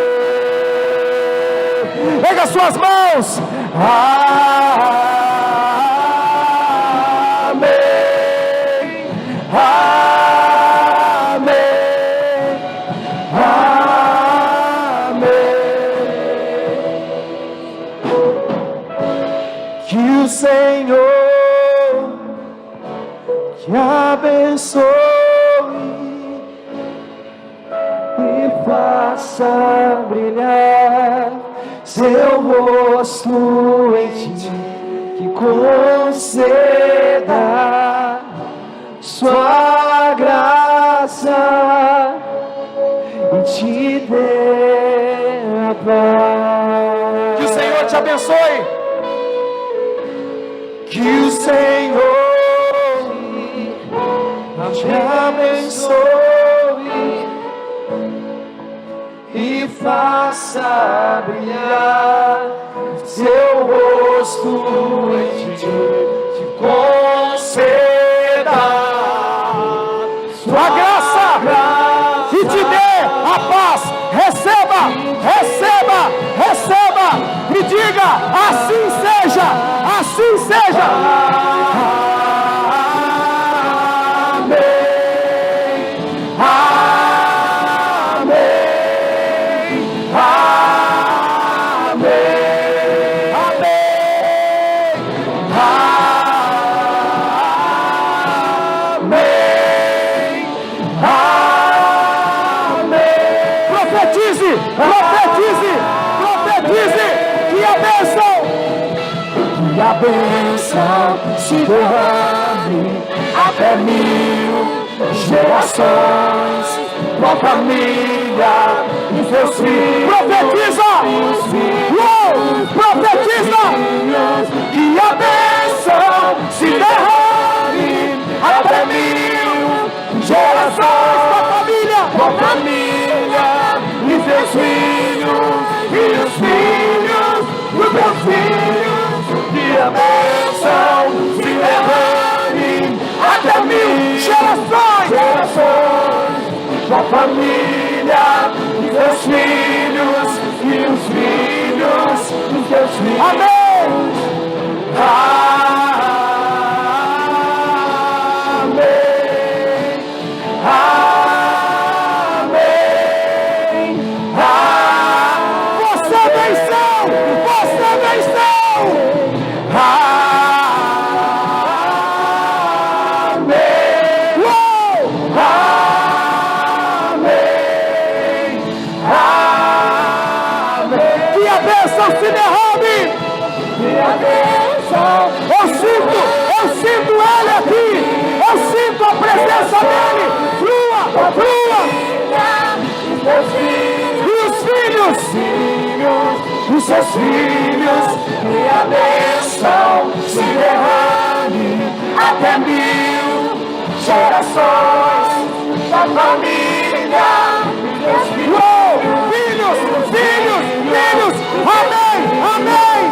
S1: Pega suas mãos. Amém, amém, amém. Que o Senhor te abençoe e faça brilhar seu rosto em ti, que conceda sua graça e te dê a paz. Que o Senhor te abençoe. Que o Senhor te abençoe e faça brilhar seu rosto em ti, te conceda sua graça e te dê a paz. receba, receba, receba, e diga: assim seja, assim seja. Profetize que a bênção se derrame até 1000 gerações, tua família e seus filhos. Profetiza! Profetiza que a bênção se derrame até 1000 gerações, tua família e seus filhos, e os filhos dos teus filhos, que a bênção se derrame até 1000 gerações, tua família e seus filhos, e os filhos dos teus filhos. Amém! Se derrame, eu sinto Ele aqui, eu sinto a presença dEle, flua, e os filhos, os seus filhos, e a bênção se derrame até 1000 gerações, da família, filhos, amém, amém.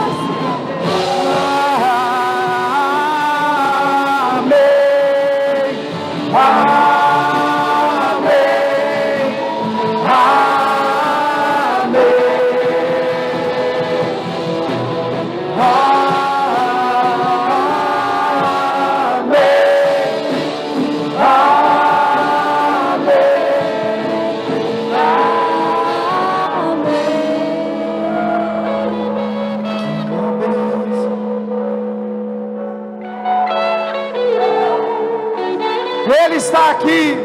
S1: Ele está aqui.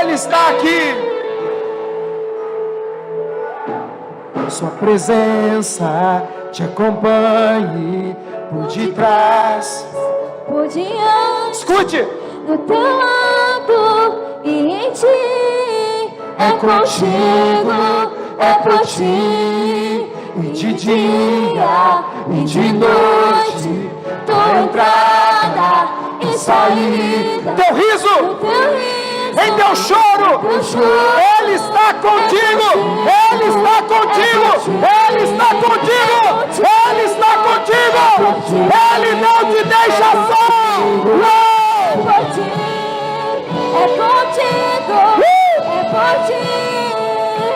S1: Ele está aqui. Sua presença te acompanhe por detrás, por diante. Escute. Do teu lado e em ti. É contigo, é por ti. E de dia e de noite, tua entrada e saída, teu riso, em teu choro, Ele está contigo, Ele está contigo, Ele está contigo, Ele está contigo, Ele não te deixa só. É contigo, é por ti,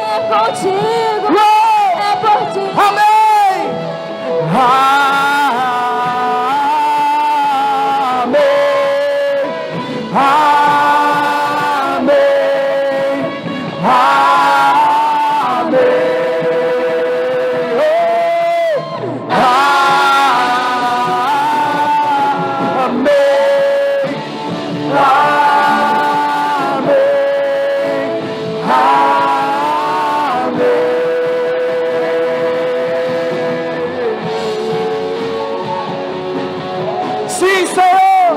S1: é contigo, é por ti. Amém. Sim, Senhor,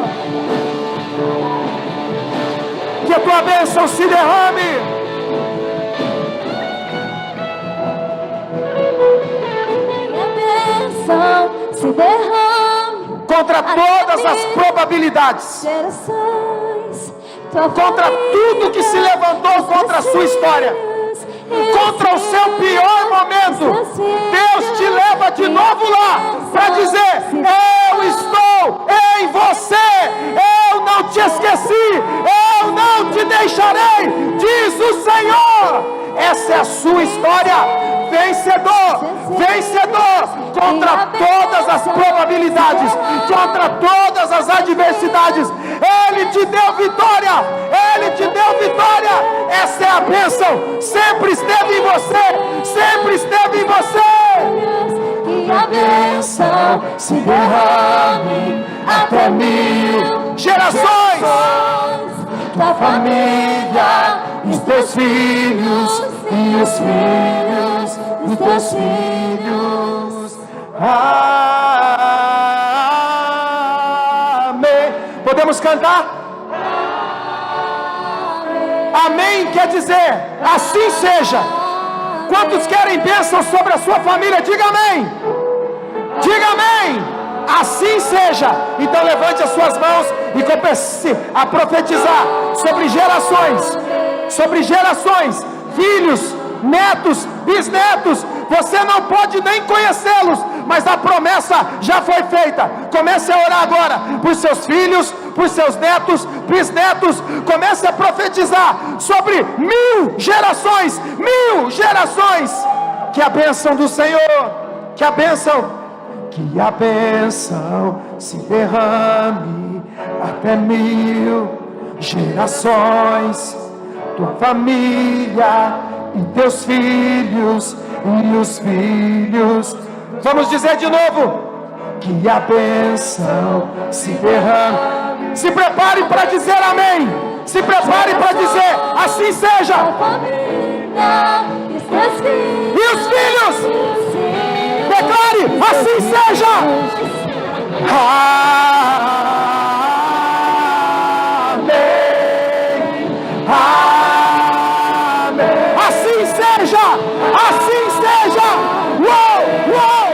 S1: que a tua bênção se derrame. Que a bênção se derrame contra todas as probabilidades, contra tudo que se levantou contra a sua história, contra o seu pior momento. Deus te leva de novo lá para dizer: eu estou em você, eu não te esqueci, eu não te deixarei, diz o Senhor. Essa é a sua história. Vencedor, vencedor contra todas as probabilidades, contra todas as adversidades. Ele te deu vitória, Ele te deu vitória. Essa é a bênção, sempre esteve em você, sempre esteve em você.
S2: Que a bênção se derrame até 1000
S1: gerações,
S2: tua família, os teus filhos e os filhos dos teus filhos.
S1: Amém. Podemos cantar? Amém quer dizer, assim seja. Quantos querem bênção sobre a sua família? Diga amém. Diga amém. Assim seja. Então levante as suas mãos e comece a profetizar sobre gerações, filhos, netos, bisnetos. Você não pode nem conhecê-los, mas a promessa já foi feita. Comece a orar agora por seus filhos, por seus netos, bisnetos. Comece a profetizar sobre 1000 gerações, 1000 gerações. Que a bênção do Senhor, que a bênção se derrame até 1000 gerações. Tua família e teus filhos e os filhos. Vamos dizer de novo: que a bênção se derrame. Se prepare para dizer amém. Se prepare para dizer assim seja. E os filhos. Declare assim seja. Assim seja, assim seja. Uou, uou.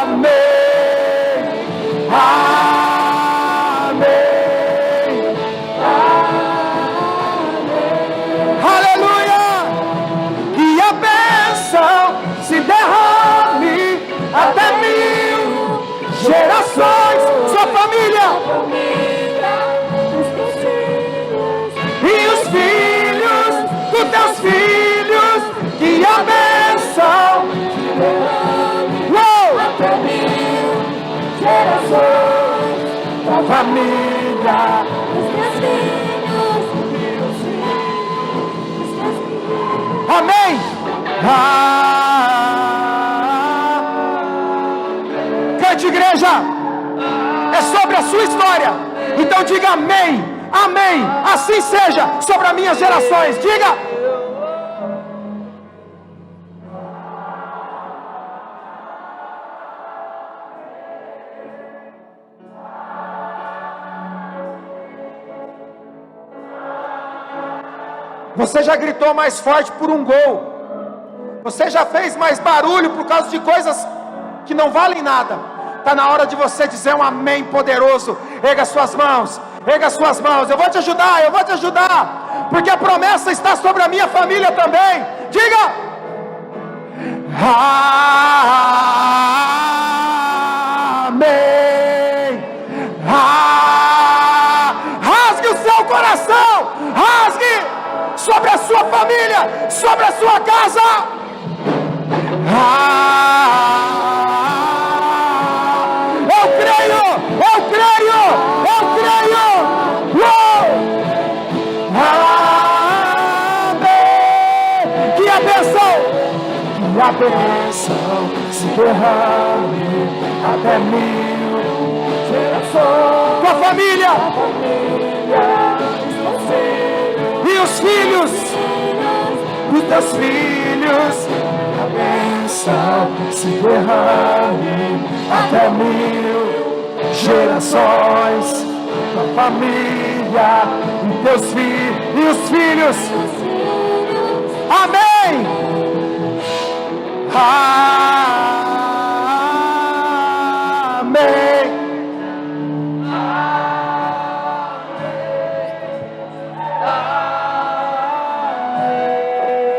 S1: Amém, amém, aleluia. E a bênção se derrame até 1000 gerações. Sua família. E os filhos dos teus filhos, que a bênção, até 1000 gerações, da família, os teus filhos, os teus filhos. Amém. Cante, igreja. É sobre a sua história. Então diga amém. Amém, assim seja sobre as minhas gerações. Diga. Você já gritou mais forte por um gol. Você já fez mais barulho por causa de coisas que não valem nada. Está na hora de você dizer um amém poderoso. Erga suas mãos. Erga suas mãos, eu vou te ajudar, porque a promessa está sobre a minha família também. Diga. Amém. Rasgue o seu coração, rasgue sobre a sua família, sobre a sua casa. Eu creio. Uou! Amém. Que a bênção se derrame até 1000 gerações. Tua família e os filhos dos teus filhos. A bênção se derrame até 1000 gerações. Tua família e teus filhos e os filhos. Amém. Amém.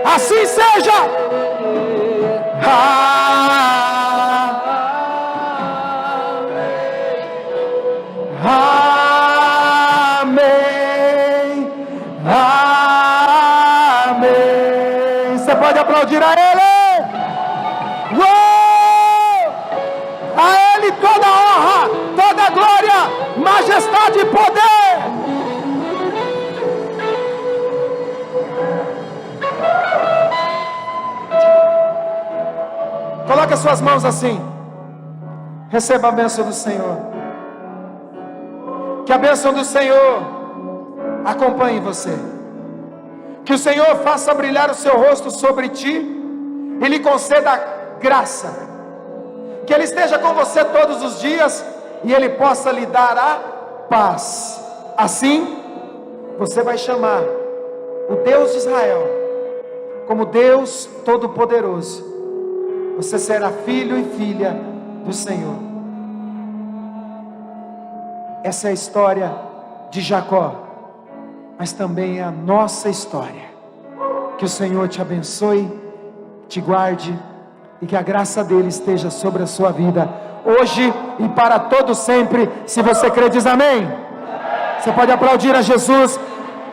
S1: Assim seja. Amém. Amém. Você pode aplaudir a Ele. Uou! A Ele toda honra, toda glória, majestade e poder. Coloque as suas mãos assim. Receba a bênção do Senhor. Que a bênção do Senhor acompanhe você. Que o Senhor faça brilhar o seu rosto sobre ti e lhe conceda graça. Que Ele esteja com você todos os dias e Ele possa lhe dar a paz. Assim, você vai chamar o Deus de Israel como Deus Todo-Poderoso. Você será filho e filha do Senhor. Essa é a história de Jacó, mas também é a nossa história. Que o Senhor te abençoe, te guarde e que a graça dele esteja sobre a sua vida hoje e para todo sempre. Se você crê, diz amém. Você pode aplaudir a Jesus.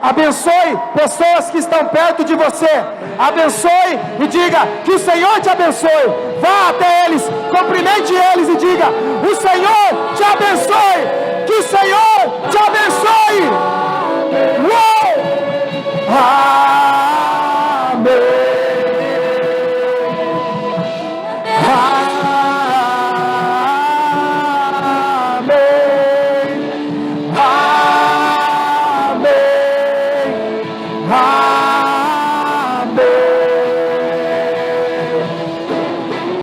S1: Abençoe pessoas que estão perto de você. Abençoe e diga que o Senhor te abençoe. Vá até eles, cumprimente eles e diga: o Senhor te abençoe. Que o Senhor te abençoe.